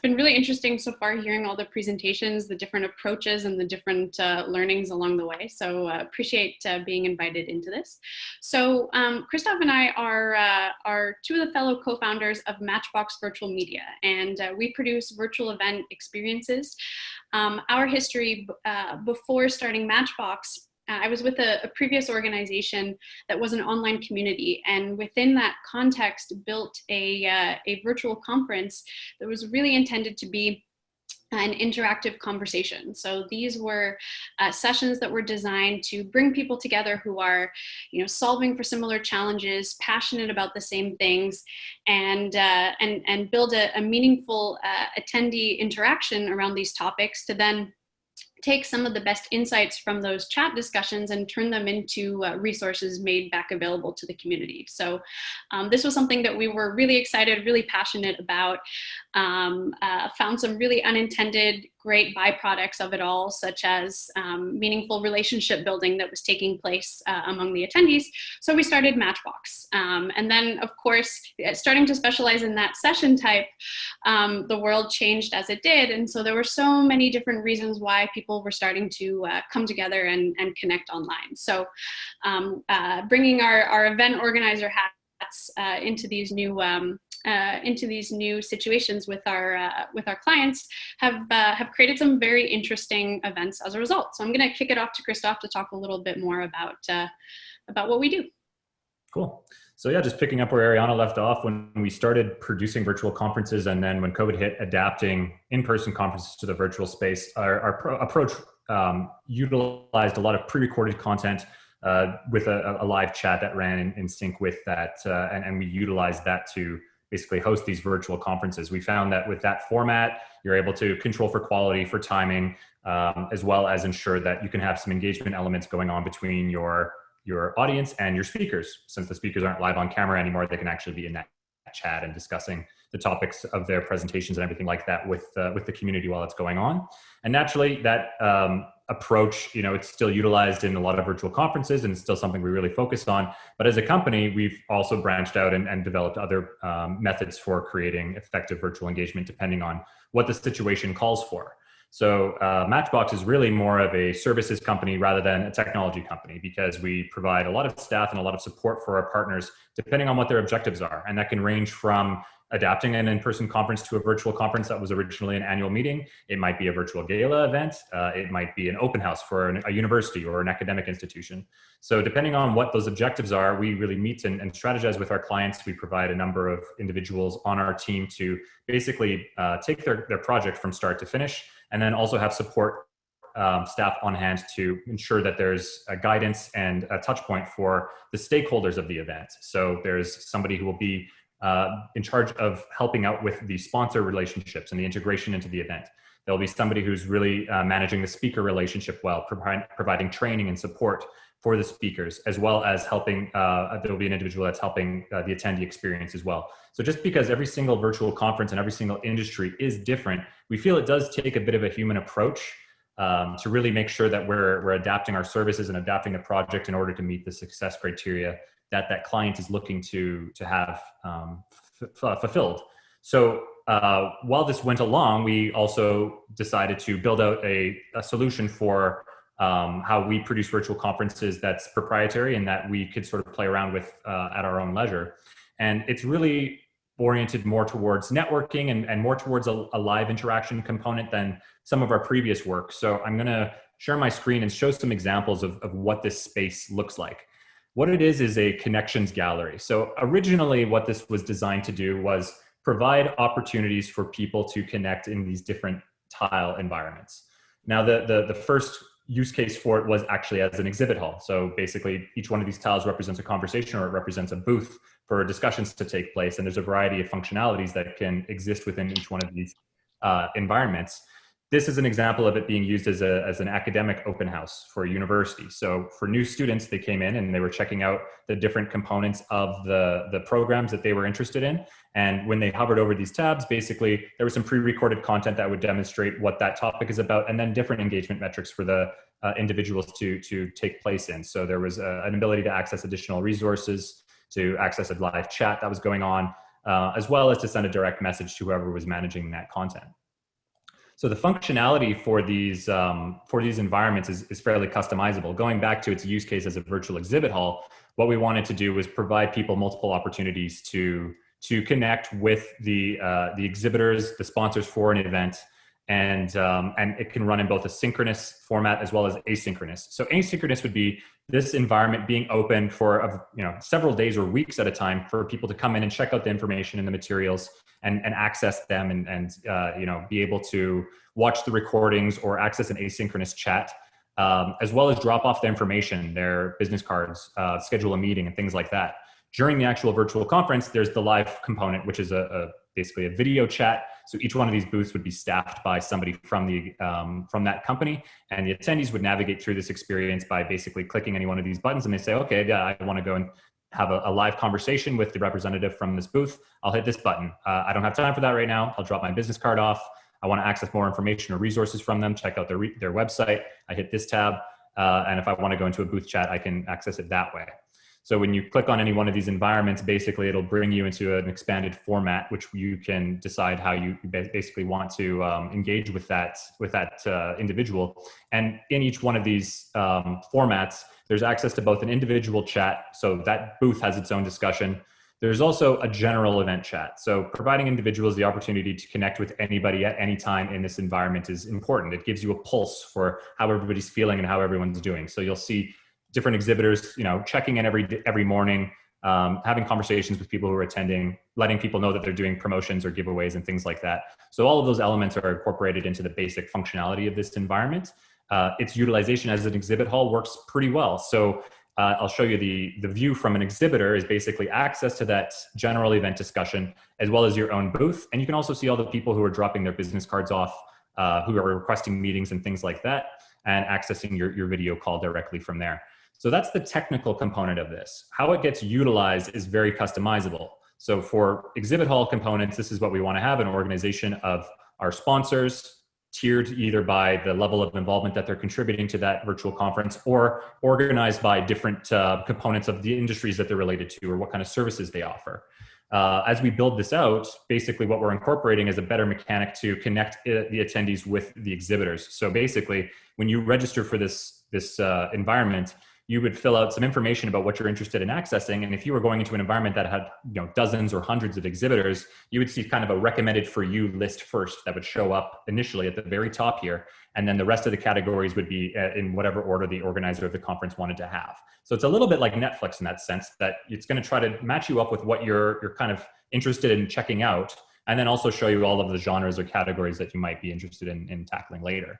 been really interesting so far, hearing all the presentations, the different approaches, and the different learnings along the way. So appreciate being invited into this. So Christoph and I are two of the fellow co-founders of Matchbox Virtual Media, and we produce virtual event experiences. Our history before starting Matchbox, I was with a previous organization that was an online community, and within that context built a virtual conference that was really intended to be an interactive conversation. So these were sessions that were designed to bring people together who are, solving for similar challenges, passionate about the same things, and build a meaningful attendee interaction around these topics to then take some of the best insights from those chat discussions and turn them into resources made back available to the community. So this was something that we were really excited, really passionate about, found some really unintended great byproducts of it all, such as meaningful relationship building that was taking place among the attendees. So we started Matchbox. And then, of course, starting to specialize in that session type, the world changed as it did. And so there were so many different reasons why people were starting to come together and connect online. So bringing our event organizer hats into these new situations with our clients have created some very interesting events as a result. So I'm going to kick it off to Christoph to talk a little bit more about what we do. Cool. So yeah, just picking up where Ariana left off, when we started producing virtual conferences, and then when COVID hit, adapting in-person conferences to the virtual space, our approach utilized a lot of pre-recorded content with a live chat that ran in sync with that, and we utilized that to basically host these virtual conferences. We found that with that format, you're able to control for quality, for timing, as well as ensure that you can have some engagement elements going on between your audience and your speakers. Since the speakers aren't live on camera anymore, they can actually be in that chat and discussing the topics of their presentations and everything like that with the community while it's going on. And naturally, that approach, it's still utilized in a lot of virtual conferences, and it's still something we really focus on. But as a company, we've also branched out and developed other methods for creating effective virtual engagement, depending on what the situation calls for. So Matchbox is really more of a services company rather than a technology company, because we provide a lot of staff and a lot of support for our partners, depending on what their objectives are. And that can range from adapting an in-person conference to a virtual conference that was originally an annual meeting. It might be a virtual gala event. It might be an open house for a university or an academic institution. So depending on what those objectives are, we really meet and strategize with our clients. We provide a number of individuals on our team to basically take their project from start to finish, and then also have support staff on hand to ensure that there's a guidance and a touch point for the stakeholders of the event. So there's somebody who will be in charge of helping out with the sponsor relationships and the integration into the event. There'll be somebody who's really managing the speaker relationship well, providing training and support for the speakers, as well as helping, there'll be an individual that's helping the attendee experience as well. So just because every single virtual conference and every single industry is different, we feel it does take a bit of a human approach to really make sure that we're adapting our services and adapting the project in order to meet the success criteria that client is looking to have fulfilled. So while this went along, we also decided to build out a solution for how we produce virtual conferences that's proprietary and that we could sort of play around with at our own leisure. And it's really oriented more towards networking and more towards a live interaction component than some of our previous work. So I'm going to share my screen and show some examples of what this space looks like. What it is a connections gallery. So originally what this was designed to do was provide opportunities for people to connect in these different tile environments. Now the first use case for it was actually as an exhibit hall. So basically each one of these tiles represents a conversation, or it represents a booth for discussions to take place. And there's a variety of functionalities that can exist within each one of these environments. This is an example of it being used as an academic open house for a university. So for new students, they came in and they were checking out the different components of the programs that they were interested in. And when they hovered over these tabs, basically there was some pre-recorded content that would demonstrate what that topic is about, and then different engagement metrics for the individuals to take place in. So there was an ability to access additional resources, to access a live chat that was going on, as well as to send a direct message to whoever was managing that content. So the functionality for these environments is fairly customizable. Going back to its use case as a virtual exhibit hall, what we wanted to do was provide people multiple opportunities to connect with the exhibitors, the sponsors for an event, and it can run in both a synchronous format as well as asynchronous. So asynchronous would be this environment being open for several days or weeks at a time for people to come in and check out the information and the materials and access them and be able to watch the recordings or access an asynchronous chat, as well as drop off the information, their business cards, schedule a meeting and things like that. During the actual virtual conference, there's the live component, which is basically a video chat. So each one of these booths would be staffed by somebody from that company, and the attendees would navigate through this experience by basically clicking any one of these buttons, and they say, okay, yeah, I want to go and have a live conversation with the representative from this booth. I'll hit this button. I don't have time for that right now. I'll drop my business card off. I want to access more information or resources from them, check out their website. I hit this tab, and if I want to go into a booth chat, I can access it that way. So when you click on any one of these environments, basically it'll bring you into an expanded format, which you can decide how you basically want to engage with that individual. And in each one of these formats, there's access to both an individual chat, so that booth has its own discussion. There's also a general event chat. So providing individuals the opportunity to connect with anybody at any time in this environment is important. It gives you a pulse for how everybody's feeling and how everyone's doing. So you'll see different exhibitors, checking in every morning, having conversations with people who are attending, letting people know that they're doing promotions or giveaways and things like that. So all of those elements are incorporated into the basic functionality of this environment. Its utilization as an exhibit hall works pretty well. So I'll show you the view from an exhibitor is basically access to that general event discussion, as well as your own booth. And you can also see all the people who are dropping their business cards off, who are requesting meetings and things like that, and accessing your video call directly from there. So that's the technical component of this. How it gets utilized is very customizable. So for exhibit hall components, this is what we want to have: an organization of our sponsors, tiered either by the level of involvement that they're contributing to that virtual conference, or organized by different components of the industries that they're related to or what kind of services they offer. As we build this out, basically what we're incorporating is a better mechanic to connect the attendees with the exhibitors. So basically, when you register for this environment, you would fill out some information about what you're interested in accessing. And if you were going into an environment that had dozens or hundreds of exhibitors, you would see kind of a recommended for you list first that would show up initially at the very top here. And then the rest of the categories would be in whatever order the organizer of the conference wanted to have. So it's a little bit like Netflix in that sense, that it's going to try to match you up with what you're kind of interested in checking out, and then also show you all of the genres or categories that you might be interested in tackling later.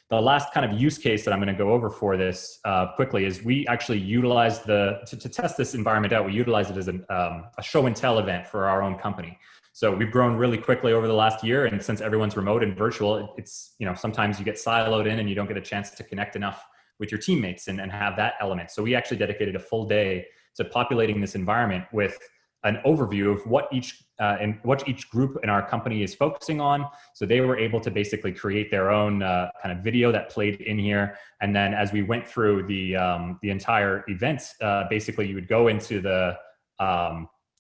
The last kind of use case that I'm going to go over for this quickly is we actually utilize to test this environment out. We utilize it as a show and tell event for our own company. So we've grown really quickly over the last year, and since everyone's remote and virtual, it's sometimes you get siloed in and you don't get a chance to connect enough with your teammates and have that element. So we actually dedicated a full day to populating this environment with an overview of what each group in our company is focusing on. So they were able to basically create their own kind of video that played in here. And then as we went through the entire event, basically you would go into the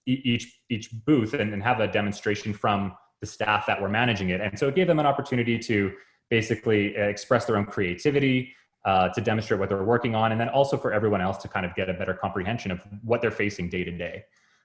each booth and have a demonstration from the staff that were managing it. And so it gave them an opportunity to basically express their own creativity, to demonstrate what they're working on, and then also for everyone else to kind of get a better comprehension of what they're facing day to day.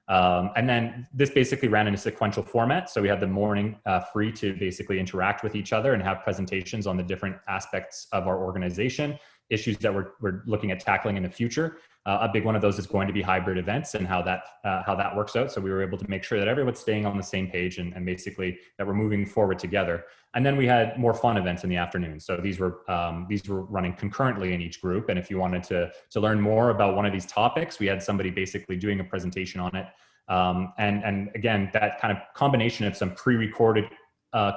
And then this basically ran in a sequential format. So we had the morning free to basically interact with each other and have presentations on the different aspects of our organization, issues that we're looking at tackling in the future. A big one of those is going to be hybrid events and how that works out. So we were able to make sure that everyone's staying on the same page and basically that we're moving forward together. And then we had more fun events in the afternoon. So these were running concurrently in each group. And if you wanted to learn more about one of these topics, we had somebody basically doing a presentation on it. And again, that kind of combination of some pre-recorded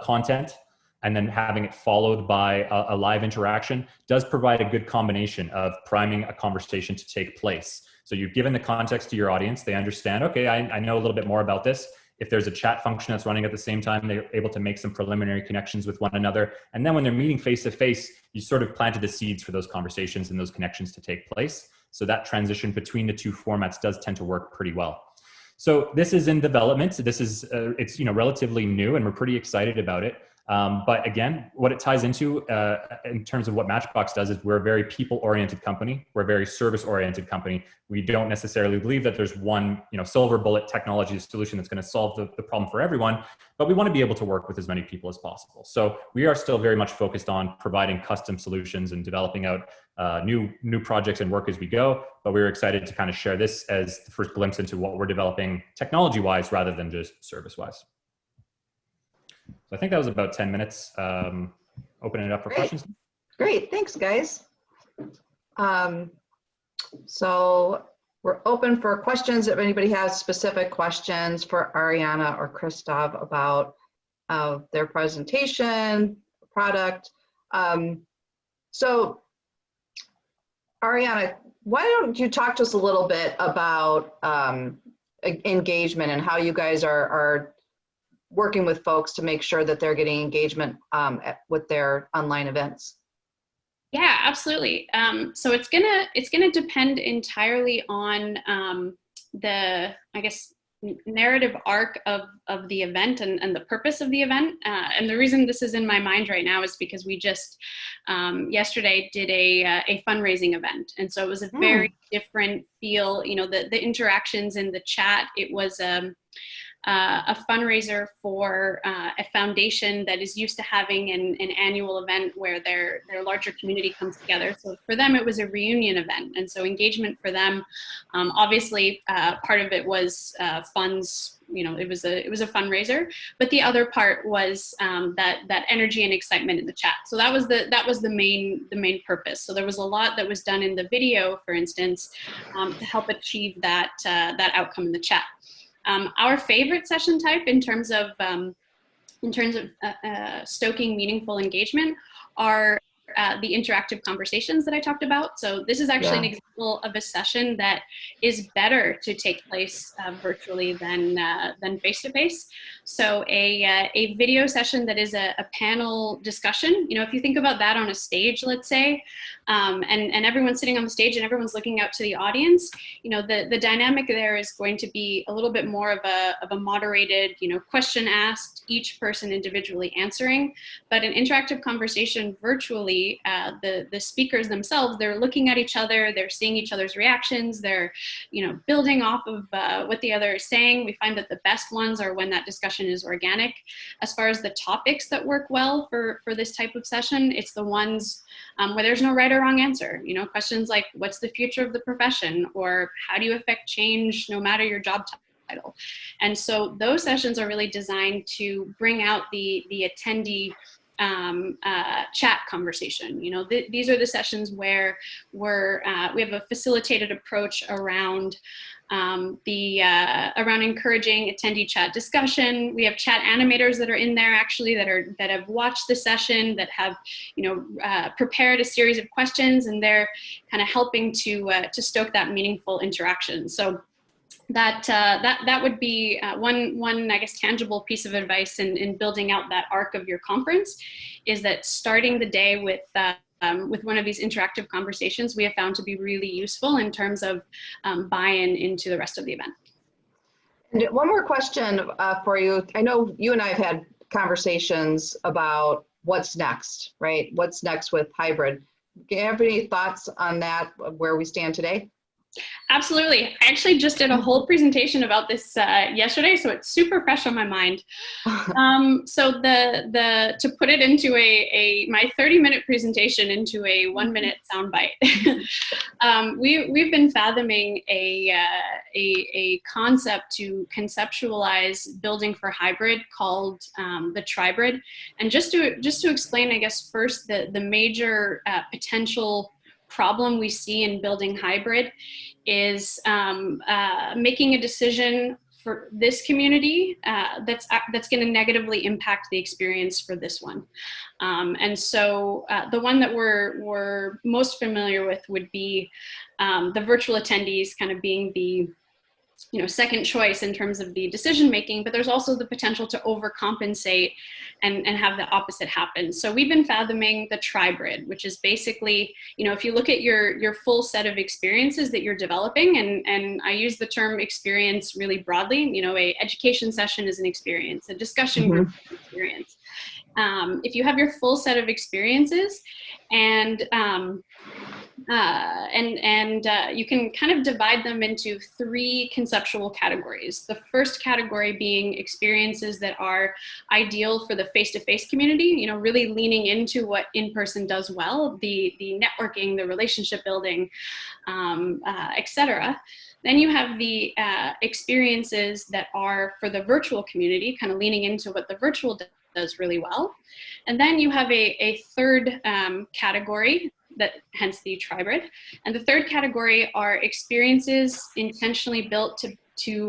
content and then having it followed by a live interaction does provide a good combination of priming a conversation to take place. So you've given the context to your audience. They understand, okay, I know a little bit more about this. If there's a chat function that's running at the same time, they're able to make some preliminary connections with one another. And then when they're meeting face to face, you sort of planted the seeds for those conversations and those connections to take place. So that transition between the two formats does tend to work pretty well. So this is in development. This is, it's relatively new and we're pretty excited about it. But again, what it ties into in terms of what Matchbox does is we're a very people-oriented company. We're a very service-oriented company. We don't necessarily believe that there's one, silver bullet technology solution that's going to solve the problem for everyone, but we want to be able to work with as many people as possible. So we are still very much focused on providing custom solutions and developing out new projects and work as we go. But we were excited to kind of share this as the first glimpse into what we're developing technology-wise rather than just service-wise. So I think that was about 10 minutes. Opening it up for questions. Great, thanks guys. So we're open for questions. If anybody has specific questions for Ariana or Christoph about their presentation, product. So Ariana, why don't you talk to us a little bit about engagement and how you guys are working with folks to make sure that they're getting engagement with their online events? Yeah, absolutely. So it's gonna depend entirely on the, I guess, narrative arc of the event and the purpose of the event. And the reason this is in my mind right now is because we just yesterday did a fundraising event, and so it was a very different feel. The interactions in the chat. It was a fundraiser for a foundation that is used to having an annual event where their larger community comes together. So for them, it was a reunion event. And so engagement for them, obviously part of it was funds. It was a fundraiser, but the other part was that energy and excitement in the chat. So that was the main purpose. So there was a lot that was done in the video, for instance, to help achieve that outcome in the chat. Our favorite session type in terms of stoking meaningful engagement are the interactive conversations that I talked about. So this is actually an example of a session that is better to take place virtually than face-to-face. So a video session that is a panel discussion. If you think about that on a stage, let's say, and everyone's sitting on the stage and everyone's looking out to the audience, the dynamic there is going to be a little bit more of a moderated, question asked, each person individually answering. But an interactive conversation virtually, the speakers themselves, they're looking at each other, they're seeing each other's reactions, they're building off of what the other is saying. We find that the best ones are when that discussion is organic. As far as the topics that work well for this type of session, it's the ones where there's no right or wrong answer. Questions like, what's the future of the profession, or how do you affect change no matter your job title? And so those sessions are really designed to bring out the attendee chat conversation. These are the sessions where we have a facilitated approach around around encouraging attendee chat discussion. We have chat animators that are in there actually that have watched the session, that have prepared a series of questions, and they're kind of helping to stoke that meaningful interaction. So that would be one I guess tangible piece of advice in building out that arc of your conference, is that starting the day with one of these interactive conversations we have found to be really useful in terms of buy-in into the rest of the event. And one more question for you. I know you and I have had conversations about what's next, right? What's next with hybrid? Do you have any thoughts on that, where we stand today? Absolutely. I actually just did a whole presentation about this yesterday, so it's super fresh on my mind. So to put it into my 30-minute presentation into a 1-minute soundbite, we've been fathoming a concept to conceptualize building for hybrid called the tribrid. And just to explain, I guess first the major potential problem we see in building hybrid is making a decision for this community that's going to negatively impact the experience for this one. And so the one that we're most familiar with would be the virtual attendees kind of being the second choice in terms of the decision making, but there's also the potential to overcompensate and have the opposite happen. So we've been fathoming the tribrid, which is basically, if you look at your full set of experiences that you're developing, and I use the term experience really broadly, a education session is an experience, a discussion group is an experience. If you have your full set of experiences and you can kind of divide them into 3 conceptual categories. The first category being experiences that are ideal for the face-to-face community, really leaning into what in-person does well, the networking, the relationship building, etc. Then you have the experiences that are for the virtual community, kind of leaning into what the virtual does really well. And then you have a third category, that hence the tribrid. And the third category are experiences intentionally built to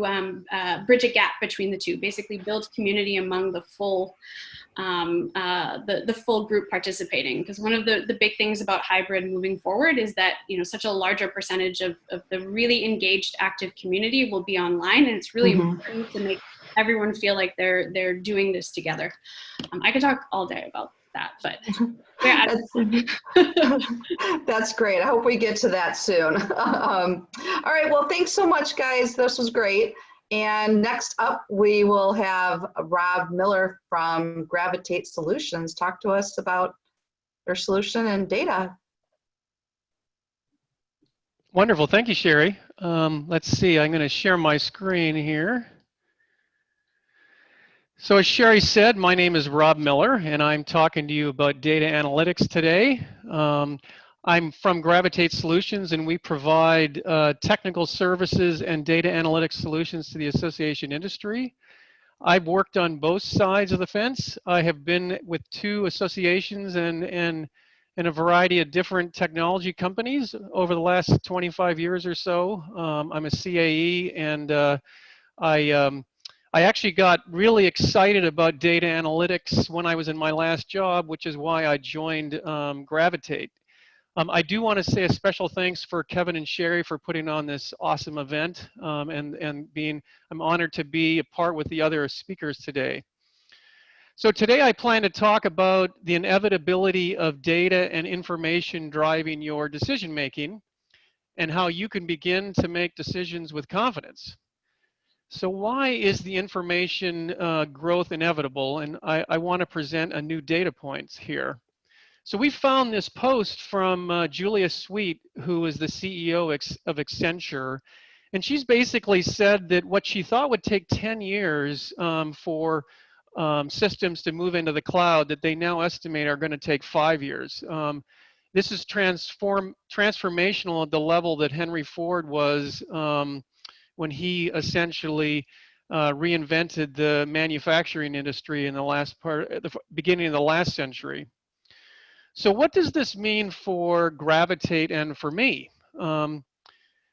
bridge a gap between the two, basically build community among the full the full group participating. Because one of the big things about hybrid moving forward is that such a larger percentage of the really engaged active community will be online, and it's really important to make everyone feel like they're doing this together. I could talk all day about that, but yeah. That's great. I hope we get to that soon. All right, well, thanks so much, guys. This was great. And next up, we will have Rob Miller from Gravitate Solutions talk to us about their solution and data. Wonderful. Thank you, Sherry. Let's see. I'm going to share my screen here. So as Sherry said, my name is Rob Miller, and I'm talking to you about data analytics today. I'm from Gravitate Solutions, and we provide technical services and data analytics solutions to the association industry. I've worked on both sides of the fence. I have been with 2 associations and in a variety of different technology companies over the last 25 years or so. I'm a CAE, and I actually got really excited about data analytics when I was in my last job, which is why I joined Gravitate. I do want to say a special thanks for Kevin and Sherry for putting on this awesome event, and I'm honored to be a part with the other speakers today. So today I plan to talk about the inevitability of data and information driving your decision making, and how you can begin to make decisions with confidence. So why is the information growth inevitable? And I want to present a new data points here. So we found this post from Julia Sweet, who is the CEO of Accenture. And she's basically said that what she thought would take 10 years for systems to move into the cloud, that they now estimate are going to take 5 years. This is transformational at the level that Henry Ford was when he essentially reinvented the manufacturing industry in the the beginning of the last century. So what does this mean for Gravitate and for me?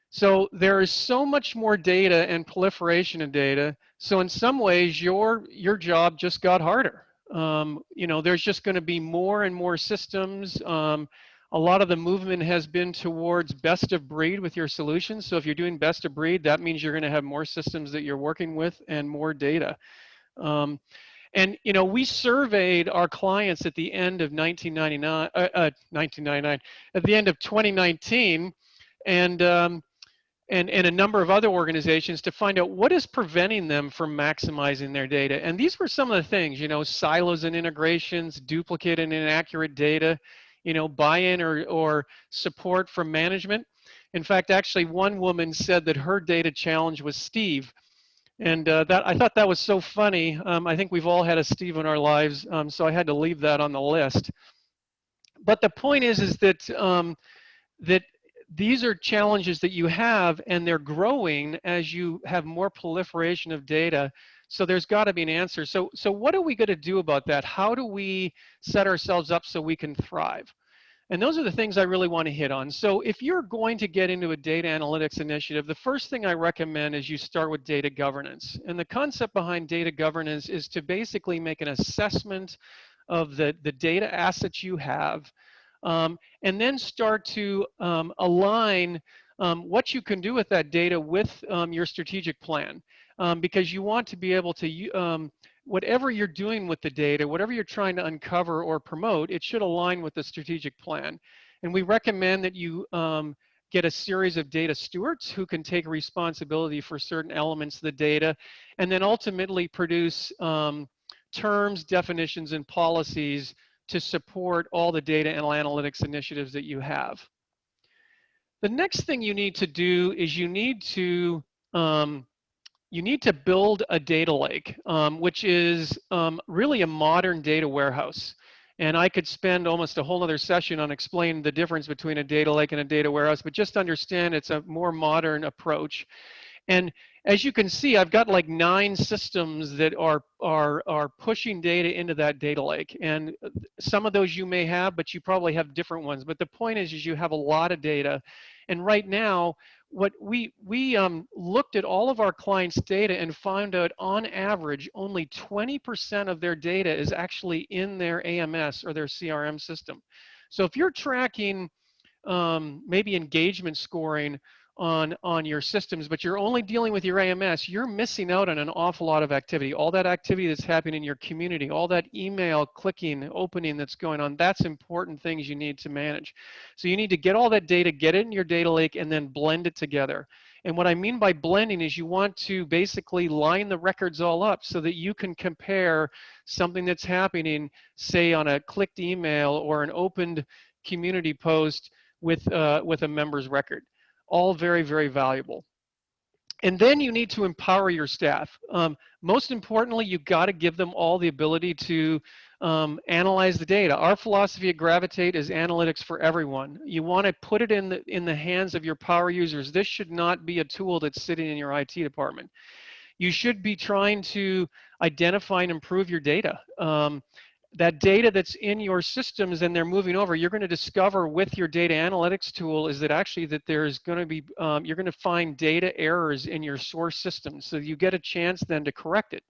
So there is so much more data and proliferation of data. So in some ways, your job just got harder. There's just going to be more and more systems. A lot of the movement has been towards best of breed with your solutions. So if you're doing best of breed, that means you're going to have more systems that you're working with and more data. We surveyed our clients at the end of 1999, at the end of 2019, and a number of other organizations to find out what is preventing them from maximizing their data. And these were some of the things, silos and integrations, duplicate and inaccurate data, buy-in or support from management. In fact, actually one woman said that her data challenge was Steve. And I thought that was so funny. I think we've all had a Steve in our lives, so I had to leave that on the list. But the point is that that these are challenges that you have, and they're growing as you have more proliferation of data. So there's got to be an answer. So what are we going to do about that? How do we set ourselves up so we can thrive? And those are the things I really want to hit on. So if you're going to get into a data analytics initiative, the first thing I recommend is you start with data governance. And the concept behind data governance is to basically make an assessment of the data assets you have, and then start to align what you can do with that data with your strategic plan, because you want to be able to, whatever you're doing with the data, whatever you're trying to uncover or promote, it should align with the strategic plan. And we recommend that you get a series of data stewards who can take responsibility for certain elements of the data, and then ultimately produce terms, definitions, and policies to support all the data and analytics initiatives that you have. The next thing you need to do is you need to build a data lake, which is really a modern data warehouse. And I could spend almost a whole other session on explaining the difference between a data lake and a data warehouse, but just understand it's a more modern approach. And as you can see, I've got like 9 systems that are pushing data into that data lake. And some of those you may have, but you probably have different ones. But the point is you have a lot of data. And right now, what we looked at all of our clients' data and found out on average only 20% of their data is actually in their AMS or their CRM system. So if you're tracking maybe engagement scoring on your systems, but you're only dealing with your AMS, you're missing out on an awful lot of activity. All that activity that's happening in your community, all that email clicking, opening that's going on, that's important things you need to manage. So you need to get all that data, get it in your data lake, and then blend it together. And what I mean by blending is you want to basically line the records all up so that you can compare something that's happening, say on a clicked email or an opened community post with a member's record. All very, very valuable. And then you need to empower your staff. Most importantly, you've got to give them all the ability to analyze the data. Our philosophy at Gravitate is analytics for everyone. You want to put it in the hands of your power users. This should not be a tool that's sitting in your IT department. You should be trying to identify and improve your data. That data that's in your systems and they're moving over, you're going to discover with your data analytics tool is that actually that there's going to be, you're going to find data errors in your source system. So you get a chance then to correct it.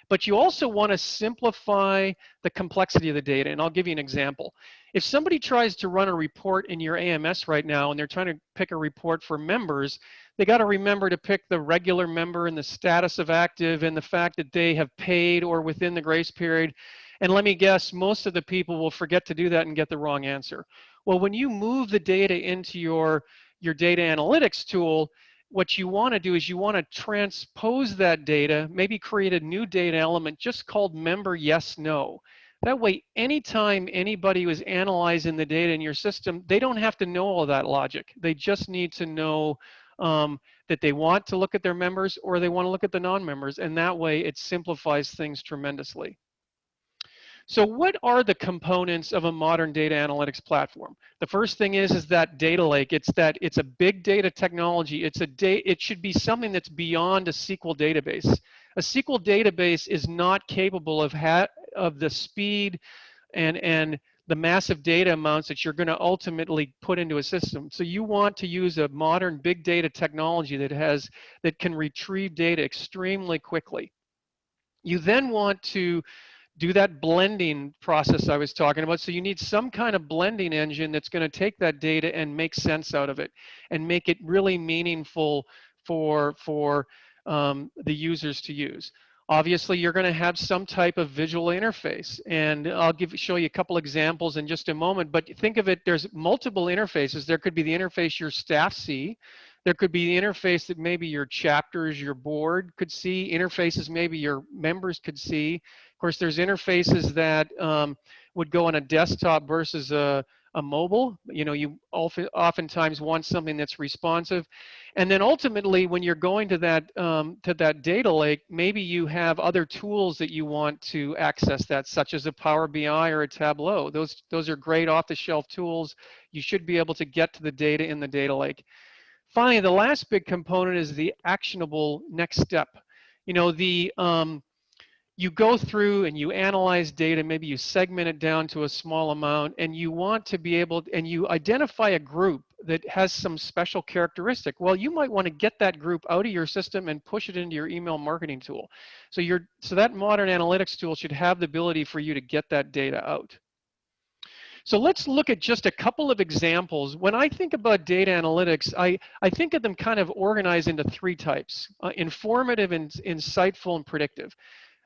But you also want to simplify the complexity of the data. And I'll give you an example. If somebody tries to run a report in your AMS right now and they're trying to pick a report for members, they got to remember to pick the regular member and the status of active and the fact that they have paid or within the grace period. And let me guess, most of the people will forget to do that and get the wrong answer. Well, when you move the data into your data analytics tool, what you want to do is you want to transpose that data, maybe create a new data element just called member yes, no. That way, anytime anybody was analyzing the data in your system, they don't have to know all that logic. They just need to know that they want to look at their members or they want to look at the non-members, and that way it simplifies things tremendously. So what are the components of a modern data analytics platform? The first thing is that data lake. It's a big data technology. It should be something that's beyond a SQL database. A SQL database is not capable of the speed and the massive data amounts that you're going to ultimately put into a system. So you want to use a modern big data technology that can retrieve data extremely quickly. You then want to do that blending process I was talking about. So you need some kind of blending engine that's going to take that data and make sense out of it and make it really meaningful for the users to use. Obviously, you're going to have some type of visual interface, and I'll show you a couple examples in just a moment, but think of it, there's multiple interfaces. There could be the interface your staff see. There could be the interface that maybe your chapters, your board could see, interfaces maybe your members could see. Of course, there's interfaces that would go on a desktop versus a mobile. You know, you oftentimes want something that's responsive. And then ultimately, when you're going to that data lake, maybe you have other tools that you want to access that, such as a Power BI or a Tableau. Those are great off-the-shelf tools. You should be able to get to the data in the data lake. Finally, the last big component is the actionable next step. You know, you go through and you analyze data, maybe you segment it down to a small amount, and you want to be able, and you identify a group that has some special characteristic. Well, you might want to get that group out of your system and push it into your email marketing tool. So that modern analytics tool should have the ability for you to get that data out. So let's look at just a couple of examples. When I think about data analytics, I think of them kind of organized into three types: informative, insightful, and predictive.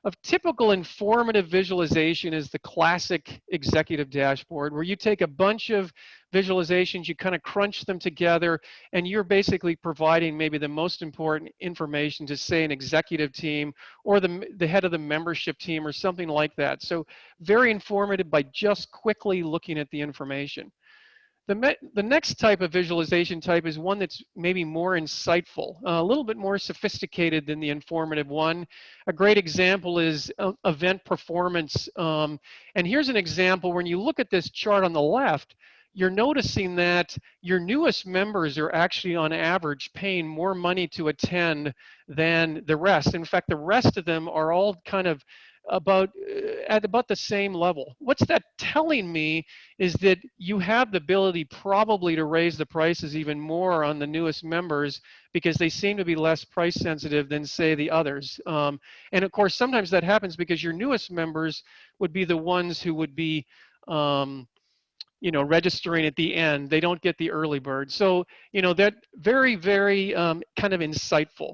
A typical informative visualization is the classic executive dashboard, where you take a bunch of visualizations, you kind of crunch them together, and you're basically providing maybe the most important information to, say, an executive team or the head of the membership team or something like that. So very informative by just quickly looking at the information. The next type of visualization type is one that's maybe more insightful, a little bit more sophisticated than the informative one. A great example is event performance. And here's an example. When you look at this chart on the left, you're noticing that your newest members are actually on average paying more money to attend than the rest. In fact, the rest of them are all kind of at about the same level. What's that telling me is that you have the ability probably to raise the prices even more on the newest members, because they seem to be less price sensitive than, say, the others. And of course, sometimes that happens because your newest members would be the ones who would be registering at the end. They don't get the early bird. So, that very, very kind of insightful.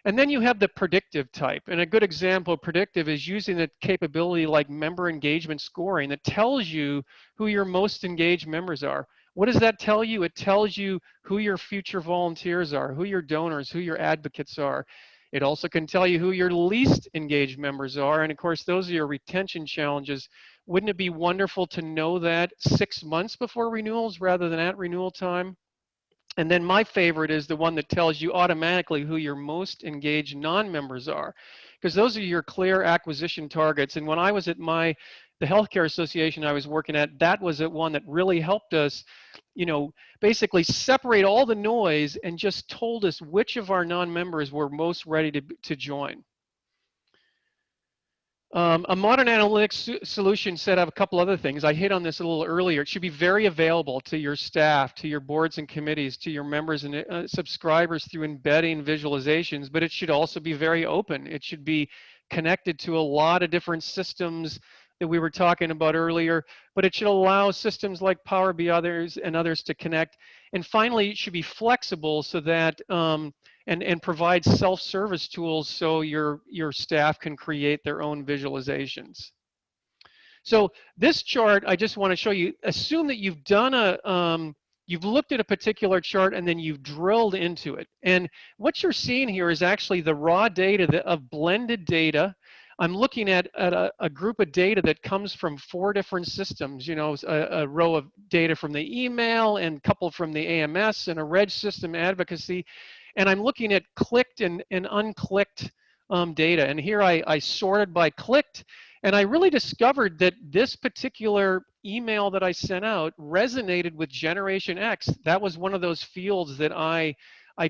And then you have the predictive type. And a good example of predictive is using the capability like member engagement scoring that tells you who your most engaged members are. What does that tell you? It tells you who your future volunteers are, who your donors, who your advocates are. It also can tell you who your least engaged members are. And of course, those are your retention challenges. Wouldn't it be wonderful to know that 6 months before renewals rather than at renewal time? And then my favorite is the one that tells you automatically who your most engaged non-members are, because those are your clear acquisition targets. And when I was at the healthcare association I was working at, that was the one that really helped us, basically separate all the noise and just told us which of our non-members were most ready to join. A modern analytics solution set up a couple other things. I hit on this a little earlier. It should be very available to your staff, to your boards and committees, to your members and subscribers through embedding visualizations, but it should also be very open. It should be connected to a lot of different systems that we were talking about earlier, but it should allow systems like Power BI and others to connect. And finally, it should be flexible so that and provide self-service tools so your staff can create their own visualizations. So this chart, I just want to show you, assume that you've done you've looked at a particular chart and then you've drilled into it. And what you're seeing here is actually the raw data of blended data. I'm looking at a group of data that comes from 4 different systems, a row of data from the email and a couple from the AMS and a reg system advocacy. And I'm looking at clicked and unclicked data. And here I sorted by clicked, and I really discovered that this particular email that I sent out resonated with Generation X. That was one of those fields that I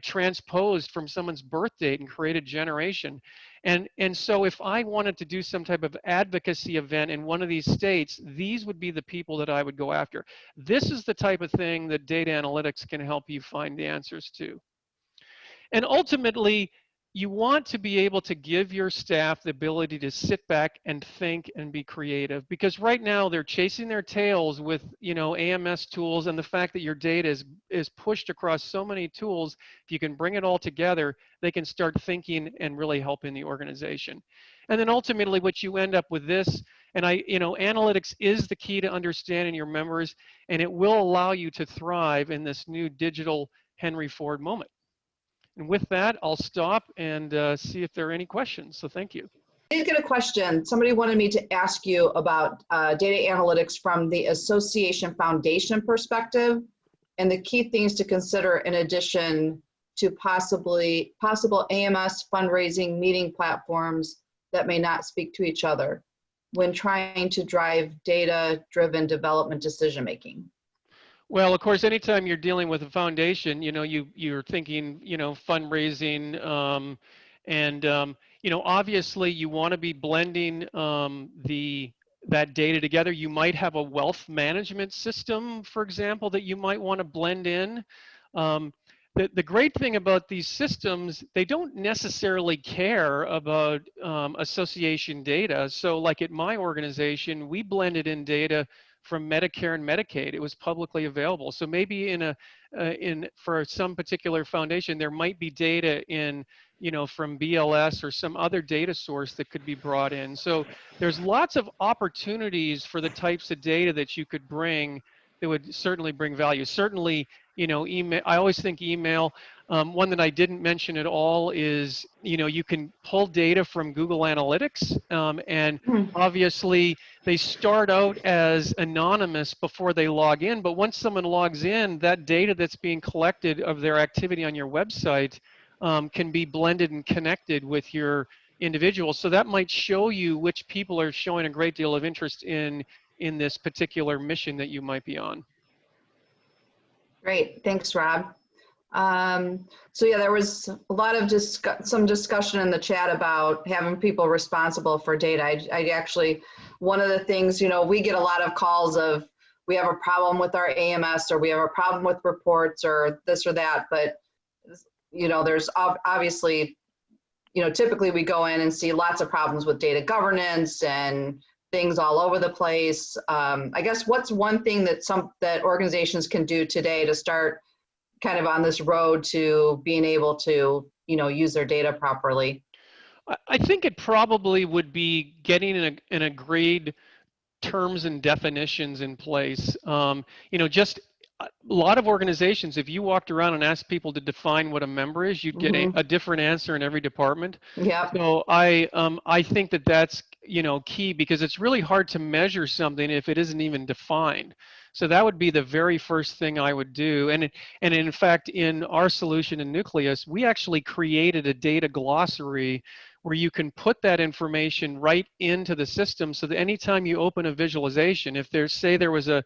transposed from someone's birth date and created generation. And so if I wanted to do some type of advocacy event in one of these states, these would be the people that I would go after. This is the type of thing that data analytics can help you find the answers to. And ultimately, you want to be able to give your staff the ability to sit back and think and be creative, because right now they're chasing their tails with AMS tools, and the fact that your data is pushed across so many tools. If you can bring it all together, they can start thinking and really helping the organization. And then ultimately what you end up with this, and analytics is the key to understanding your members, and it will allow you to thrive in this new digital Henry Ford moment. And with that, I'll stop and see if there are any questions. So thank you. I did get a question. Somebody wanted me to ask you about data analytics from the Association Foundation perspective and the key things to consider in addition to possible AMS fundraising meeting platforms that may not speak to each other when trying to drive data-driven development decision-making. Well, of course, anytime you're dealing with a foundation, you're thinking, fundraising, obviously you want to be blending that data together. You might have a wealth management system, for example, that you might want to blend in. The great thing about these systems, they don't necessarily care about association data. So like at my organization, we blended in data from Medicare and Medicaid. It was publicly available. So maybe for some particular foundation, there might be data in, from BLS or some other data source that could be brought in. So there's lots of opportunities for the types of data that you could bring that would certainly bring value. Certainly, email. I always think email. One that I didn't mention at all is, you can pull data from Google Analytics, and obviously they start out as anonymous before they log in, but once someone logs in, that data that's being collected of their activity on your website can be blended and connected with your individual. So that might show you which people are showing a great deal of interest in this particular mission that you might be on. Great, thanks, Rob. So yeah, there was a lot of some discussion in the chat about having people responsible for data. I actually, one of the things, we get a lot of calls of, we have a problem with our AMS, or we have a problem with reports, or this or that, but there's obviously, typically we go in and see lots of problems with data governance and things all over the place. I guess what's one thing that organizations can do today to start kind of on this road to being able to, use their data properly? I think it probably would be getting an agreed terms and definitions in place. Just a lot of organizations, if you walked around and asked people to define what a member is, you'd get a different answer in every department. Yeah. So I think that that's key, because it's really hard to measure something if it isn't even defined. So that would be the very first thing I would do. And in fact, in our solution in Nucleus, we actually created a data glossary where you can put that information right into the system, so that anytime you open a visualization, if there was a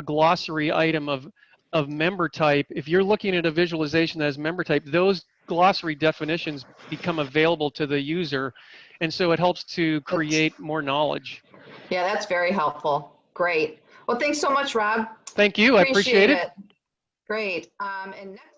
glossary item of member type, if you're looking at a visualization that has member type, those glossary definitions become available to the user. And so it helps to create more knowledge. Yeah, that's very helpful. Great. Well, thanks so much, Rob. Thank you. I appreciate it. Great. And next